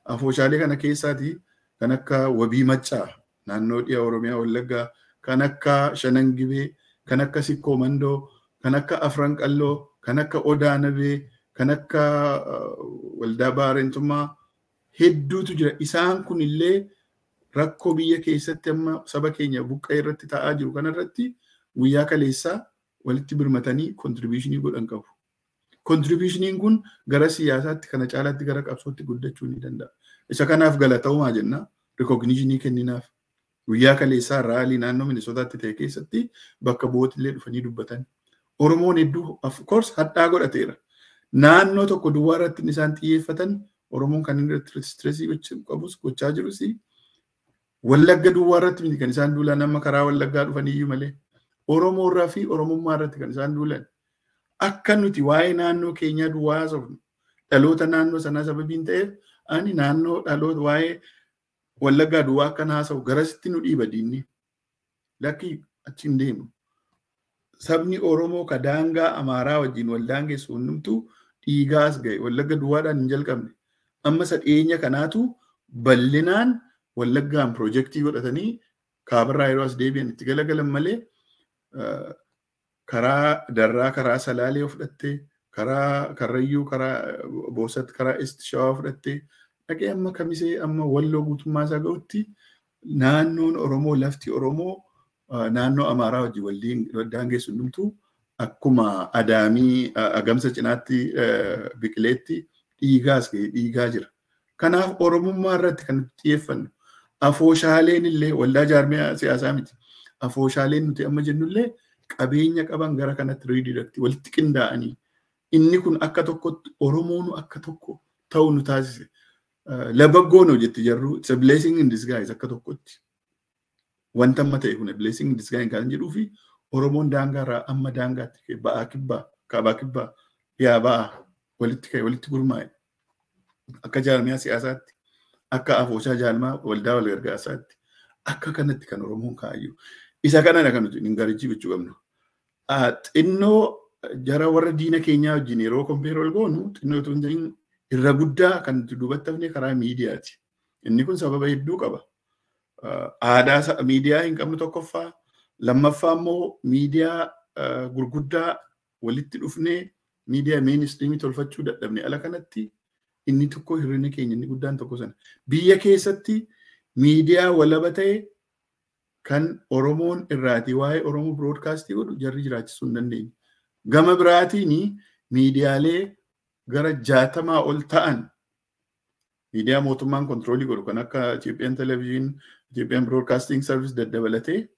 Afooshaalee kana keessaati kan akka Wabii Maccaa naannoo dhiyaa Oromiyaa Wallaggaa, kan akka Shanangibee, kan akka Sikkoo Mandoo, kan akka Afran Qalloo, kan akka Odaa Nabee, kan akka Waldaa Baarentummaa hedduutu jira. Isaan kunillee rakkoo biyya keessatti amma saba keenya buqqee irratti ta'aa jiru kanarratti guyyaa kaleessaa walitti birmatanii contributionii godhan qabu. Contributioniin kun gara siyaasaatti kana caalaatti gara qabsootti guddachuu ni danda'a. Isa kanaaf galata'umaa jenna recognitionii kenninaaf. Guyyaa kaleessaa raalii naannoo Minisootaatti ta'e keessatti bakka bu'ootillee dhufanii dubbatan. Oromoon hedduu of course hadhaa godhateera. Naannoo tokko duwwaa irratti isaan xiyyeeffatan Oromoon kan inni irratti stressii qabus gochaa jirus Wallagga duwwaa irratti miti kan isaan duulan amma karaa Wallaggaa dhufanii iyyuu malee. Oromoo irraa fi Oromummaa irratti kan isaan duulan. Akka nuti waa'ee naannoo keenyaa duwwaa haasofnu dhaloota naannoo sanaa sababiin ta'eef ani naannoo dhaloota waa'ee Wallaggaa duwwaa akkan haasa'u garasitti nu dhiiba diinni. Lakkii achi hin deemu. sabni Oromoo ka daangaa Amaaraa wajjin wal daangessu hundumtuu dhiigaas ga'e. Wallagga duwwaadhaan hin jalqabne. Amma isa dhiyeenya kanaatu bal'inaan Wallaggaan piroojeektii godhatanii kaabarraa yeroo as deebi'an itti galagalan malee karaa Darraa, karaa Salaalee fudhattee, karaa Karrayyuu, karaa Boosat, karaa East Shawaa fudhattee dhaqee amma Kamisee amma Walloo guutummaa isaa ga'utti naannoon Oromoo, lafti Oromoo naannoo Amaaraa wajjin wal daangessu hundumtuu akkuma Adaamii Agamsa cinaatti Biqileetti dhiigaas ga'e dhiigaa jira. Kanaaf Oromummaa irratti kan xiyyeeffannu afooshaaleen illee waldaa jaarmiyaa siyaasaa miti. Afooshaaleen nuti amma jennullee qabeenya qaban gara kanatti riidiidatti walitti qindaa'anii inni kun akka tokkotti Oromoonu akka tokko ta'u nu taasise. Labaggoon hojjetti jarru it's a blessing in disguise akka tokkotti. Wanta amma ta'e kun blessing in disguise kan jedhuu fi Oromoon daangaarraa amma daangaatti ba'aa kibbaa kaabaa kibbaa yaa ba'aa walitti ka'e walitti gurmaa'e. Akka jaarmiyaa siyaasaatti akka afooshaa jaarmaa waldaa wal gargaarsaatti akka kanatti kan Oromoon kaayyu. Isa kanadha kan nuti ingarichi gochuu qabnu. Xinnoo jara warra diina keenyaa wajjin yeroo kompeer wal goonu xinnoo tun irra guddaa kan nuti duubatti hafne karaa miidiyaati. Inni kun sababa hedduu qaba. Aadaa miidiyaa hin qabnu tokkoffaa. Lammaffaa immoo miidiyaa gurguddaa walitti dhufnee miidiyaa mainstreamii tolfachuu dadhabne ala kanatti inni tokko hirrina keenya inni guddaan tokko sana. Biyya keessatti miidiyaa walaba ta'e kan Oromoon irraati waa'ee Oromoo broadcastii godhu jarri jiraachisuu hin dandeenye. Gama biraatiin miidiyaalee gara 60 ol ta'an miidiyaa mootummaan kontroolii godhu kan akka Ethiopian Television, Ethiopian Broadcasting Service daddabalatee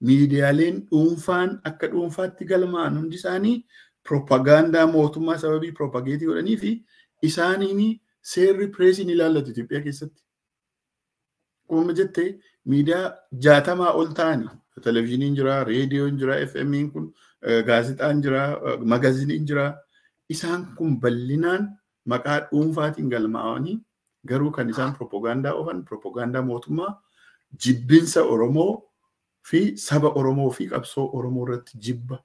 miidiyaaleen dhuunfaan akka dhuunfaatti galmaa'an hundi isaanii propagaandaa mootummaa sababii propageetii godhanii fi isaaniin seerri pireesiin ilaallatu Itoophiyaa keessatti. Akkuma jettee miidiyaa 60 ol ta'anii televizyiiniin jira, reediyoon jira, FM'n kun gaazexaan jira, magaaziniin jira. Isaan kun bal'inaan maqaa dhuunfaatiin galmaa'anii garuu kan isaan propagaandaa oofan propagaandaa mootummaa jibbinsa Oromoo fi saba Oromoo fi qabsoo Oromoo irratti jibba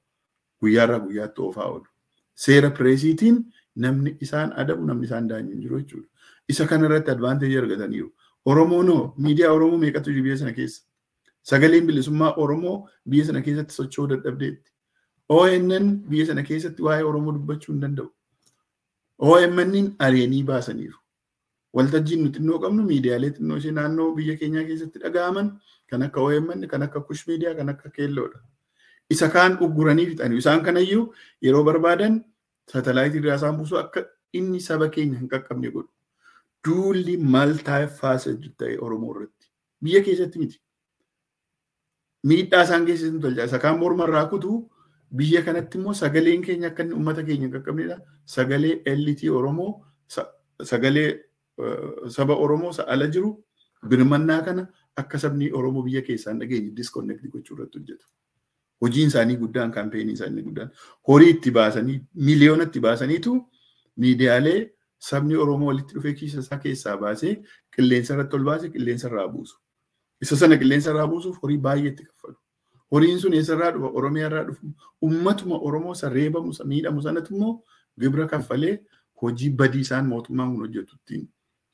guyyaarraa guyyaatti oofaa oolu. Seera pireesiitiin namni isaan adabu namni isaan daanyu jiru jechuudha. Isa kanarratti advaanteejii argataniiru. Oromoonoo miidiyaa Oromoo meeqatu jiru biyya sana keessa? Sagaleen bilisummaa Oromoo biyya sana keessatti socho'uu dadhabdeetti. ONN biyya sana keessatti waa'ee Oromoo dubbachuu hin danda'u. OMN'n areenii baasaniiru. Waltajjiin nuti xinnoo qabnu miidiyaalee xinnoo ishee naannoo biyya keenyaa keessatti dhaga'aman kan akka OMN, kan akka Kush Miidiyaa, kan akka Keelloodha. Isa kaan ugguranii fixanii. Isaan kanayyuu yeroo barbaadan satalaayitii irraa isaan buusuu akka inni saba keenya hin qaqqabne godhu. Duulli maltaa'ifaasa ta'e Oromoo irratti. Biyya keessatti miti. Miidhaa isaan keessatti tolcha. Isa kaan morma irraa kutuu biyya kanatti immoo sagaleen keenya akka inni uummata keenya hin qaqqabnedha. Sagalee LT Oromoo, sagalee saba Oromoo ala jiru birmannaa kana akka sabni Oromoo biyya keessaan dhageenye disconnect gochuu irratti hojjetu. Hojiin isaanii guddaan kaampeenii isaanii guddaan horii itti baasanii miliyoona itti baasaniitu miidiyaalee sabni Oromoo walitti dhufee kiisa isaa keessaa baasee qilleensa irratti ol baasee qilleensa irraa buusu. Isa sana qilleensa irraa buusuuf horii baay'ee itti kaffalu. Horiin sun eessarraa dhufa? Oromiyaa irraa dhufu. Uummatuma Oromoo sarreebamu miidhamu sanatti immoo gibira kaffalee hojii badii isaan mootummaan kun hojjetuttiin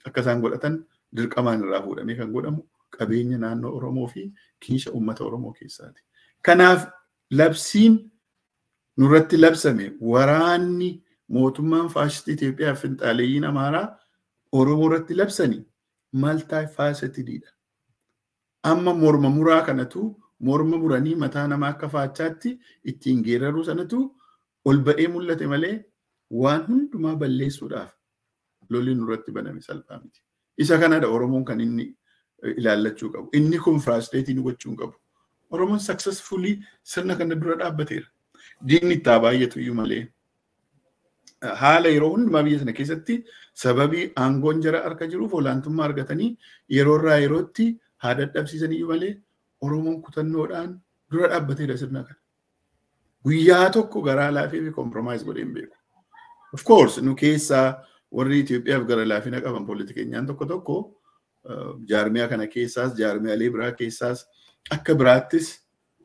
akka isaan godhatan dirqamaan irraa fuudhamee kan godhamu qabeenya naannoo Oromoo fi kiisha uummata Oromoo keessaati. Kanaaf labsiin nurratti labsame waraanni mootummaan faashistii Itoophiyaa fi finxaaleeyyiin Amaaraa Oromoo irratti labsanii maltaa'ifaasatiidha. Amma morma muraa kanatu morma muranii mataa namaa akka faachaatti ittiin geeraruu sanatu ol ba'ee mul'ate malee waan hundumaa balleessuudhaaf lolli nurratti baname salphaa miti. Isa kanadha Oromoon kan inni ilaallachuu qabu. Inni kun firaasteetii nu gochuu qabu. Oromoon successfully sirna kana dura dhaabbateera. Diinni itti baay'atu iyyuu malee. Haala yeroo hundumaa biyya sana keessatti sababii aangoon jara harka jiruuf olaantummaa argatanii yeroo irraa yerootti haa dadhabsiisan iyyuu malee Oromoon kutannoodhaan dura dhaabbateera sirna kana. Guyyaa tokko garaa laafee fi compromise godhee hin beeku. Of course nu keessaa warri Itoophiyaaf gara laafina qaban politikeenyaan tokko tokko jaarmiyaa kana keessaas jaarmiyaalee biraa keessaas akka biraattis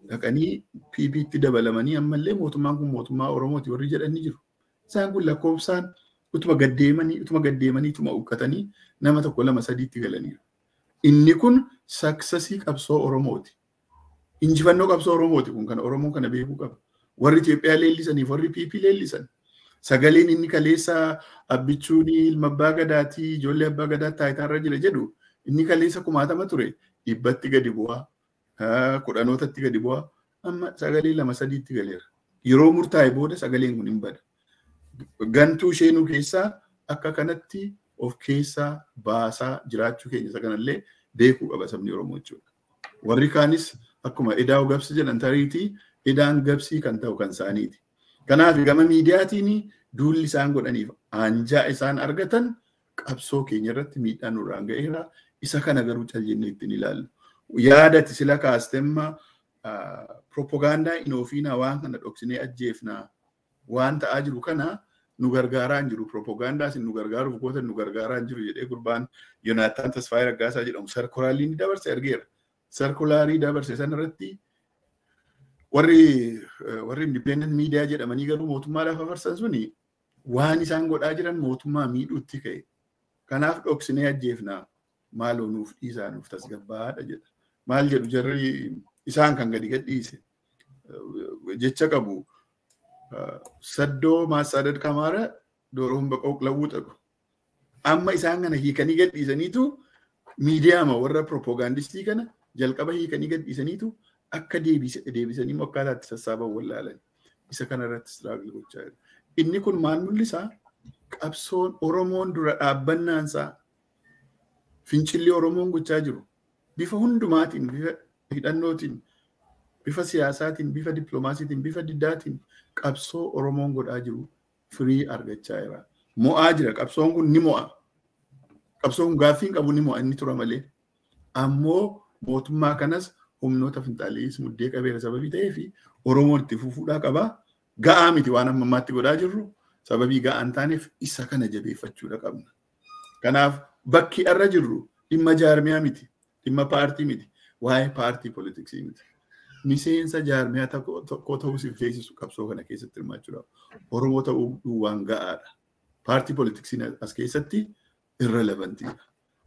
dhaqanii PP'tti dabalamanii ammallee mootummaan kun mootummaa Oromooti warri jedhanii jiru. Isaan kun lakkoofsaan utuma gaddeemanii utuma uqqatanii nama tokko lama sadiitti galaniiru. Inni kun saksasii qabsoo Oromooti. Injifannoo qabsoo Oromooti kun kan Oromoon kana beekuu qaba. Warri Itoophiyaa leellisaniif warri PP leellisan. Sagaleen inni kaleessa abbichuun ilma abbaa gadaatii ijoollee abbaa gadaa taayitaarra jira jedhu inni kaleessa 1000 ture dhibbatti gadi bu'aa. Kudhanootatti gadi bu'aa. Amma sagalee lama sadiitti galeera. Yeroo murtaa'e booda sagaleen kun hin bada. Gantuu isheenuu keessaa akka kanatti of keessaa baasaa jiraachuu keenya isa kanallee beekuu qaba sabni Oromoo jechuudha. Warri kaanis akkuma edaa gabsi jedhan tariitii edaan gabsii kan ta'u kan isaaniiti. Kanaaf gama miidiyaatiin duulli isaan godhaniif anjaa isaan argatan qabsoo keenya irratti miidhaan nurraan ga'eera. Isa kana garuu callinne ittiin ilaallu. Yaadati sila kaastemma propagaandaa inoofiinaa waan kana dhoksinee ajjeefnaa waan ta'aa jiru kana nu gargaaraa hin jiru. Propagaandaas nu gargaaruuf goota nu gargaaraa hin jiru jedhee gurbaan Yoonaataan Tasfaayee Raggaasaa jedhamu sarkulaarii ni dabarse argeera. Sarkulaarii dabarse sanarratti warri independent media jedhamanii garuu mootummaadhaaf afarsan suni waan isaan godhaa jiran mootummaa miidhuutti ka'e. Kanaaf dhoksinee ajjeefnaa maaloo nuuf dhiisaa nuuf tasgabbaadha jedha. Maal jedhu jarri isaan kan gadi gadhiise jecha qabu saddoo maasaadad kamaara dooroon baqooq lawwuu ta'u. Amma isaan kana hiikanii gadhiisaniitu miidiyaama warra propagandistii kana jalqaba hiikanii gadhiisaniitu akka deebisanii mokkaataatti sassaaban wallaalan. Isa kanarratti struggle gochaa jiru. Inni kun maal mul'isa? Qabsoon Oromoon dura dhaabbannaansaa fincilli Oromoon gochaa jiru. Bifa hundumaatiin, bifa hidhannootiin, bifa siyaasaatiin, bifa dippiloomaasiitiin, bifa diddaatiin qabsoo Oromoon godhaa jiru firii argachaa jira. Mo'aa jira. Qabsoon kun ni mo'a. Qabsoon kun gaaffiin qabu ni mo'a inni tura malee. Ammoo mootummaa kanas humnoota finxaalees muddee qabeera sababii ta'ee fi Oromoon itti fufuudhaa qabaa. Ga'aa miti waan amma ammaatti godhaa jirru sababii ga'aan taaneef isa kana jabeeffachuudha qabna. Kanaaf bakki irra jirru dhimma jaarmiyaa miti, dhimma paartii miti, waa'ee paartii poolitiksii miti. Miseensa jaarmiyaa tokko ta'uu si feesisu qabsoo kana keessatti hirmaachuudhaaf Oromoo ta'uu waan ga'aadha. Paartii poolitiksiin as keessatti irrelevantiidha.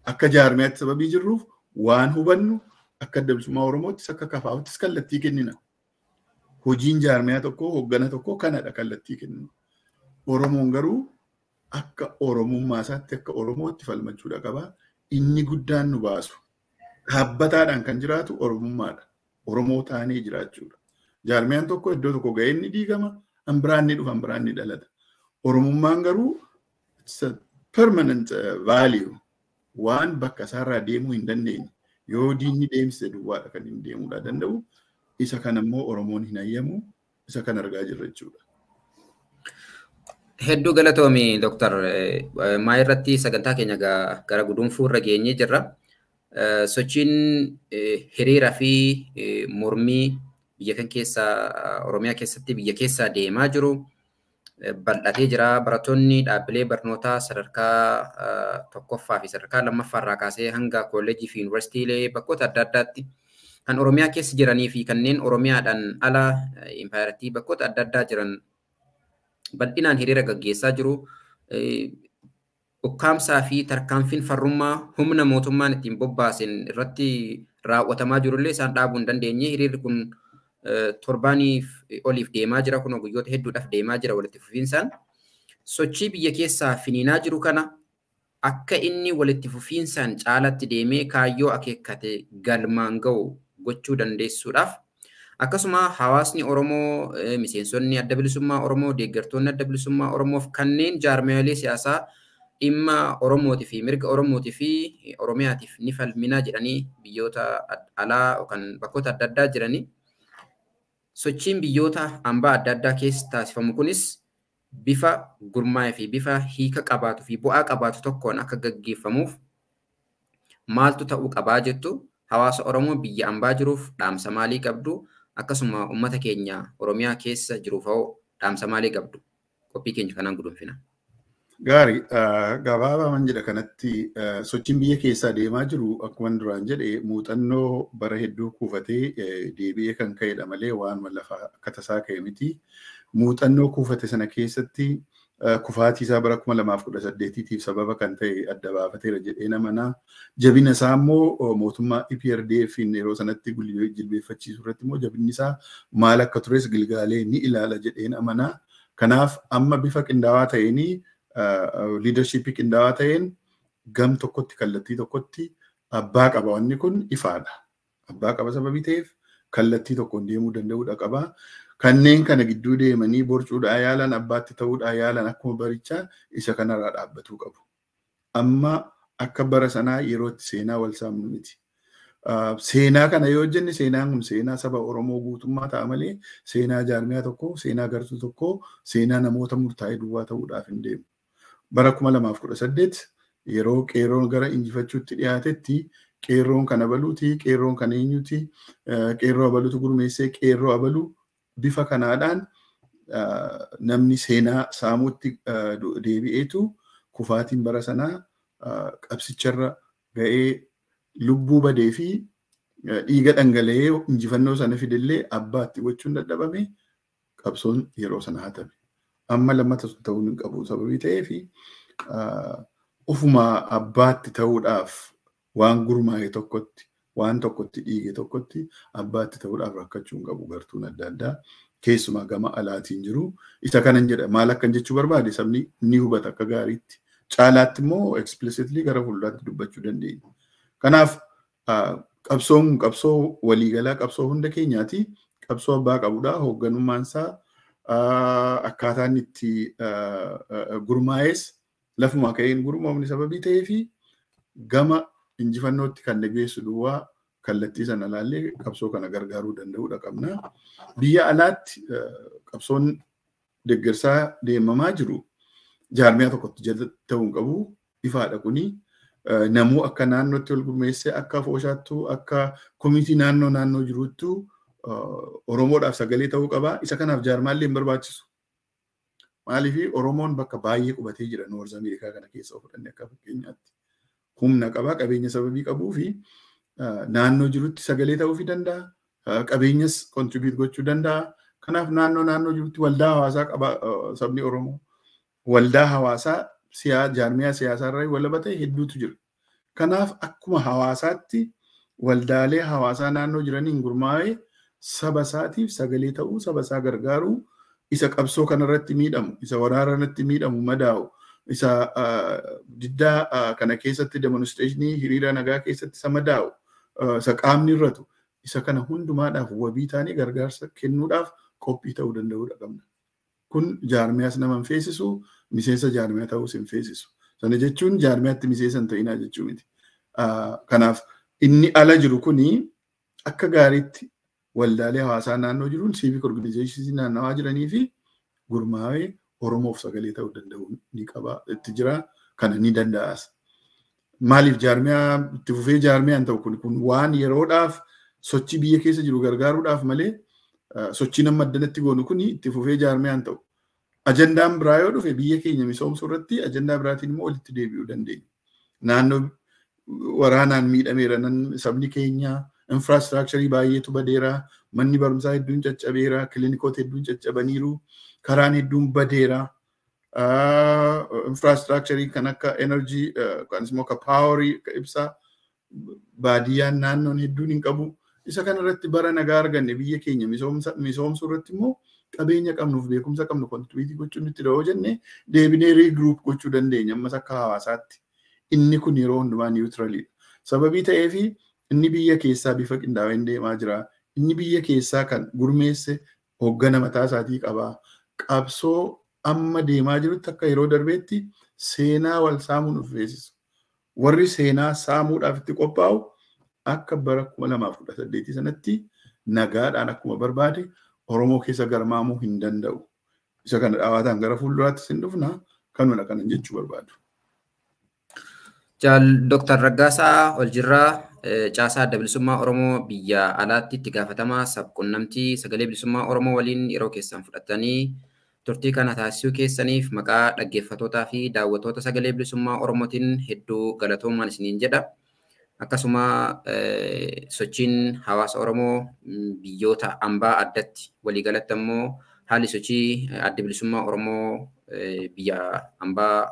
Akka jaarmiyaatti sababii jirruuf waan hubannu akka adda bilisummaa Oromoottis akka kafaa'uttis kallattii kennina. Hojiin jaarmiyaa tokko hoggana tokko kanadha kallattii kenninu. Oromoon garuu akka Oromummaa isaatti akka Oromootti falmachuudha qaba. Inni guddaan nu baasu dhaabbataadhaan kan jiraatu Oromummaadha. Oromoo taanee jiraachuudha. Jaarmiyaan tokko iddoo tokko ga'ee inni diigama, hambiraan ni dhufa, hambiraan ni dhalata. Oromummaan garuu permanent value waan bakka isaarraa deemuu hin dandeenye. Yoo diinni deemsise duwwaadha kan inni deemuudhaa danda'u. Isa kan immoo Oromoon hin hayyamu. Isa kan argaa jirra jechuudha. Hedduu galatoomi Dr. Maa irratti sagantaa keenya gara gudunfuu irra geenyee jirra. Sochiin hiriira fi mormii biyya kan keessa Oromiyaa keessatti biyya keessa deemaa jiru bal'atee jira. Barattoonni dhaabbilee barnootaa sadarkaa tokkoffaa fi sadarkaa lammaffaa irraa kaasee hanga kolleejii fi yuunivarsiitiilee bakkoota adda addaatti kan Oromiyaa keessa jiranii fi kanneen Oromiyaadhaan ala impaayiratii bakkoota adda addaa jiran bal'inaan hiriira gaggeessaa jiru. Ukkaamsaa fi tarkaanfiin farrummaa humna mootummaan ittiin bobbaasen irratti raawwatamaa jirullee isaan dhaabuu hin dandeenye. Hiriirri kun torbaaniif oliif deemaa jira. Kun guyyoota hedduudhaaf deemaa jira walitti fufiinsaan. Sochii biyya keessaa finiinaa jiru kana akka inni walitti fufiinsaan caalatti deemee kaayyoo akeekkate galmaan ga'u gochuu dandeessuudhaaf akkasuma hawaasni Oromoo, miseensonni adda bilisummaa Oromoo, deeggartoonni adda bilisummaa Oromoof kanneen jaarmiyaalee siyaasaa dhimma Oromootii fi mirga Oromootii fi Oromiyaatiif ni falminaa jedhanii biyyoota alaa yookaan bakkoota adda addaa jiranii sochiin biyyoota hambaa adda addaa keessa taasifamu kunis bifa gurmaa'ee fi bifa hiika qabaatu fi bu'aa qabaatu tokkoon akka gaggeeffamuuf maaltu ta'uu qabaa jettu hawaasa Oromoo biyya hambaa jiruuf dhaamsa maalii qabdu? Akkasuma uummata keenya Oromiyaa keessa jiruuf hoo dhaamsa maalii qabdu? Qophii keenya kanaan gudunfina. Gaarii gabaabaa man jedha kanatti sochiin biyya keessaa deemaa jiru akkuma duraan jedhe muuxannoo bara hedduu kuufatee deebi'ee kan ka'edha malee waan lafa akka tasaa ka'e miti. Muuxannoo kuufate sana keessatti kufaatii isaa bara 2018tiif sababa kan ta'e adda baafateera jedhee namanaa. Jabina isaa immoo mootummaa EPRDF yeroo sanatti jilbeeffachiisuu irratti immoo jabinni isaa maal akka tures gilgaalee ni ilaala jedhee namanaa. Kanaaf amma bifa qindaawaa ta'eenii leadership qindaawaa ta'een gam tokkotti kallattii tokkotti abbaa qaba. Wanni kun ifaadha. Abbaa qaba sababii ta'eef kallattii tokkoon deemuu danda'uudha qaba. Kanneen kana gidduu deemanii borcuudhaa yaalan abbaatti ta'uudhaa yaalan akkuma barichaa isa kanarraa dhaabbatuu qabu. Amma akka bara sanaa yerootti seenaa wal saamnu miti. Seenaa kana yoo jenne seenaan kun seenaa saba Oromoo guutummaa ta'a malee seenaa jaarmiyaa tokko, seenaa gartuu tokko, seenaa namoota murtaa'ee duwwaa ta'uudhaaf hin deemu. Bara 2018 yeroo qeerroon gara injifachuutti dhiyaatetti qeerroon kan abaluuti, qeerroon kan eenyuti, qeerroo abaluutu gurmeessee qeerroo abaluu bifa kanaadhaan namni seenaa saamuutti deebi'eetu kufaatiin bara sanaa qabsicharra ga'ee lubbuu badee fi dhiiga dhangala'ee injifannoo sana fidellee abbaatti gochuun dadhabame qabsoon yeroo sana hatame. Amma lammata sun ta'uu hin qabu sababii ta'eef ofuma abbaatti ta'uudhaaf waan gurmaa'e tokkotti waan tokkotti dhiige tokkotti abbaatti ta'uudhaaf rakkachuu hin qabu gartuun adda addaa keessumaa gama alaatiin jiru. Isa kanan jedha maal akkan jechuu barbaade sabni ni hubata akka gaariitti. Caalaatti immoo explicitly gara fuulduraatti dubbachuu dandeenya. Kanaaf qabsoon qabsoo waliigalaa qabsoo hunda keenyaati. Qabsoo abbaa qabudha. Hoogganummaan isaa akkaataan itti gurmaa'es lafuma ka'een gurmaa'umni sababii ta'ee fi gama injifannootti kan dhageessu duwwaa kallattii sana ilaallee qabsoo kana gargaaruu danda'uudha qabna. Biyya alaatti qabsoon deeggarsaa deemamaa jiru jaarmiyaa tokkotti jala ta'uu hin qabu. Ifaadha kuni namuu akka naannootti wal gurmeessee akka fooshaattuu akka komitii naannoo jiruuttu Oromoodhaaf sagalee ta'uu qaba. Isa kanaaf jaarmaallee hin barbaachisu. Maaliif Oromoon bakka baay'ee qubatee jira Noorz Ameerikaa kana keessa fudhannee akka fakkeenyaatti. Humna qaba, qabeenya sababii qabuu fi naannoo jirutti sagalee ta'uu danda'a. Qabeenyas kontribiut gochuu danda'a. Kanaaf naannoo jirutti waldaa hawaasaa qaba sabni Oromoo. Waldaa hawaasaa jaarmiyaa siyaasaa irraa walaba ta'e hedduutu jira. Kanaaf akkuma hawaasaatti waldaalee hawaasaa naannoo jiraniin gurmaa'ee saba isaatiif sagalee ta'uu, saba isaa gargaaruu, isa qabsoo kanarratti miidhamu, isa waraanarratti miidhamu madaa'u, isa diddaa kana keessatti demonstreeshinii hiriira nagaa keessatti isa madaa'u, isa qaamni irratu, isa kana hundumaadhaaf wabii taanee gargaarsa kennuudhaaf qophii ta'uu danda'uudha qabna. Kun jaarmiyaas nama hin feesisu, miseensa jaarmiyaa ta'uus hin feesisu. Sana jechuun jaarmiyaatti miseensa hin ta'inaa jechuu miti. Kanaaf inni ala jiru kuni akka gaariitti waldaalee hawaasaa naannoo jiruun civic organizations naannawaa jiranii fi gurmaa'ee Oromoof sagalee ta'uu danda'u ni qaba itti jira kana ni danda'as. Maaliif jaarmiyaa itti fufee jaarmiyaan ta'u kun waan yeroodhaaf sochii biyya keessa jiru gargaaruudhaaf malee sochii nama addanatti goonu kun itti fufee jaarmiyaan ta'u. Ajandaan biraa yoo dhufe biyya keenya misoomsuu irratti ajandaa biraatiin immoo walitti deebi'uu dandeenya. Naannoo waraanaan miidhameera sabni keenya infraastiraakcharii baay'eetu badeera, manni barumsaa hedduun caccabeera, kiliinikoota hedduun caccabaniiru, karaan hedduun badeera, infraastiraakcharii kan akka enerjii kanis immoo akka paawarii akka ibsaa baadiyyaan naannoon hedduun hin qabu. Isa kanarratti bara nagaa arganne biyya keenya misoomsuu irratti immoo qabeenya qabnuuf beekumsa qabnu kontribiitii gochuu nutti da'oo jenne deebinee riigruup gochuu dandeenya ammas akka hawaasaatti. Inni kun yeroo hundumaa niwutiraliidha. Sababii ta'eefi inni biyya keessaa bifa qindaa'een deemaa jira. Inni biyya keessaa kan gurmeesse hooggana mataa isaatii qaba. Qabsoo amma deemaa jirutti akka yeroo darbeetti seenaa wal saamuu nuuf feesisu. Warri seenaa saamuudhaaf itti qophaa'u akka bara 2018 sanatti nagaadhaan akkuma barbaade Oromoo keessa garmaamuu hin danda'u. Isa kana dhaawaataan gara fuulduraatti sin dhufna kanuma kanan jechuu barbaadu. Dr. Raggaasaa Oljirraa caasaa adda bilisummaa Oromoo biyya alaatti itti gaafatamaa sabquunnamtii sagalee bilisummaa Oromoo waliin yeroo keessan fudhatanii turtii kana taasisuu keessaniif maqaa dhaggeeffattootaa fi daawwattoota sagalee bilisummaa Oromootiin hedduu galatoomaa isiniin jedha. Akkasuma sochiin hawaasa Oromoo biyyoota ambaa addatti waliigalatti ammoo haalli sochii adda bilisummaa Oromoo biyya ambaa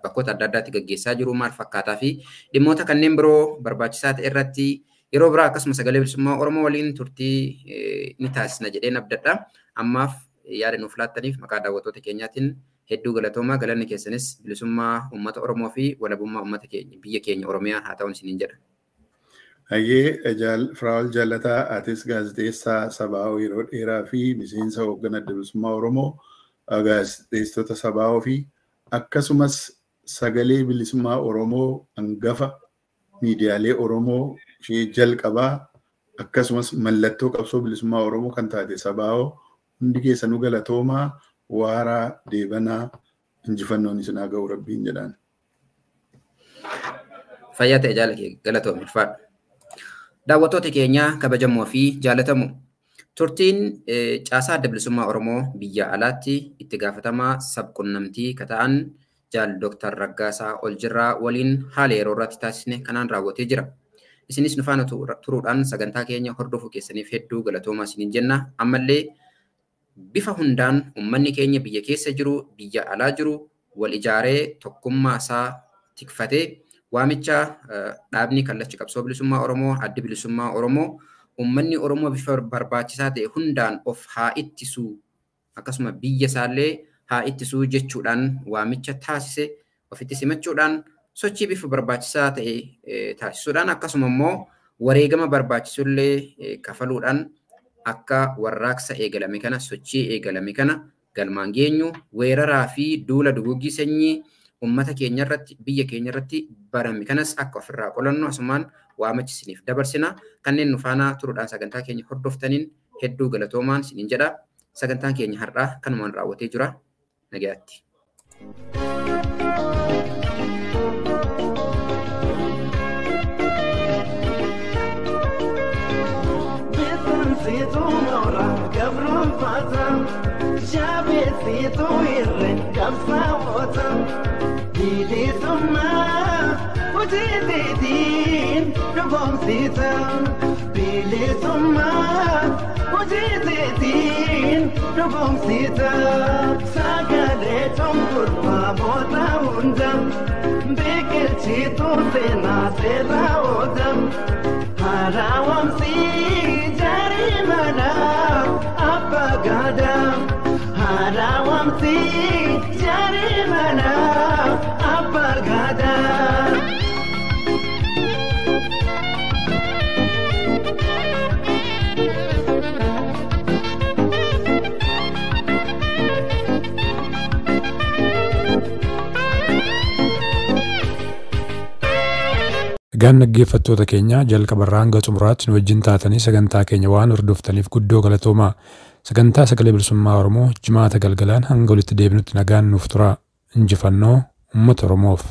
bakkoota adda addaatti gaggeessaa jiru maal fakkaataa fi dhimmoota kanneen biroo barbaachisaa ta'e irratti yeroo biraa akkasuma sagalee bilisummaa Oromoo waliin turtii ni taasisna jedheen abdadha. Ammaaf yaada nuuf laattaniif maqaa daawwattoota keenyaatiin hedduu galatoomaa. Galanni keessanis bilisummaa uummata Oromoo fi walabummaa uummata keenya biyya keenya Oromiyaa haa ta'uun isiniin jedha. Hayyee Firaa'ol Jaalataa atis gaazexeessaa Sabaa'oo yeroo dheeraa fi miseensa hoogganaa adda bilisummaa Oromoo gaazexeessitoota Sabaa'oo fi akkasumas sagalee bilisummaa Oromoo hangafa miidiyaalee Oromoo ishee jalqabaa akkasumas mallattoo qabsoo bilisummaa Oromoo kan taate Sabaa'oo hundi keessanuu galatoomaa waaraa deebanaa injifannoon isin haa ga'u rabbiin jedhaan. Fayyaa ta'e jaalakee galatoomi ulfaadha. Daawwattoota keenya kabajamoo fi jaalatamu turtiin caasaa adda bilisummaa Oromoo biyya alaatti itti gaafatamaa sabqunnamtii kata'an jaal Dr. Raggaasaa Oljirraa waliin haala yeroo irratti taasisne kanaan raawwatee jira. Isinis nu faana turuudhaan sagantaa keenya hordofuu keessaniif hedduu galatoomaa isiniin jenna. Ammallee bifa hundaan uummanni keenya biyya keessa jiru biyya alaa jiru wal ijaaree tokkummaa isaa tikfatee waamicha dhaabni kallacha qabsoo bilisummaa Oromoo addi bilisummaa Oromoo uummanni Oromoo bifa barbaachisaa ta'e hundaan of haa ittisuu akkasuma biyya isaallee haa ittisuu jechuudhaan waamicha taasise ofitti simachuudhaan sochii bifa barbaachisaa ta'e taasisuudhaan akkasuma immoo wareegama barbaachisullee kafaluudhaan akka warraaqsa eegalame kana sochii eegalame kana galmaan geenyu weeraraa fi duula duguggii sanyii ummata keenya irratti biyya keenya irratti barame kanas akka ofirraa qolannu asumaan waamicha isiniif dabarsina. Kanneen nu faana turuudhaan sagantaa keenya hordoftaniin hedduu galatoomaa isiniin jedha. Sagantaan keenya har'aa kanumaan raawwatee jira. Nagaatti. Ujitin dubom sitam bilisumma ujitin dubom sitam sagale tongur pamota undam bekil chitu sena sera odam harawam si jari mana apa gadam harawam si jari mana apa gadam. Egaan dhaggeeffattoota keenya jalqabarraa hanga xumuraatti nu wajjin taatanii sagantaa keenya waan hordoftaniif guddoo galatoomaa. Sagantaa sagalee bilisummaa Oromoo jimaata galgalaan hanga walitti deebinutti nagaan nuuf turaa. Injifannoo uummata Oromoof.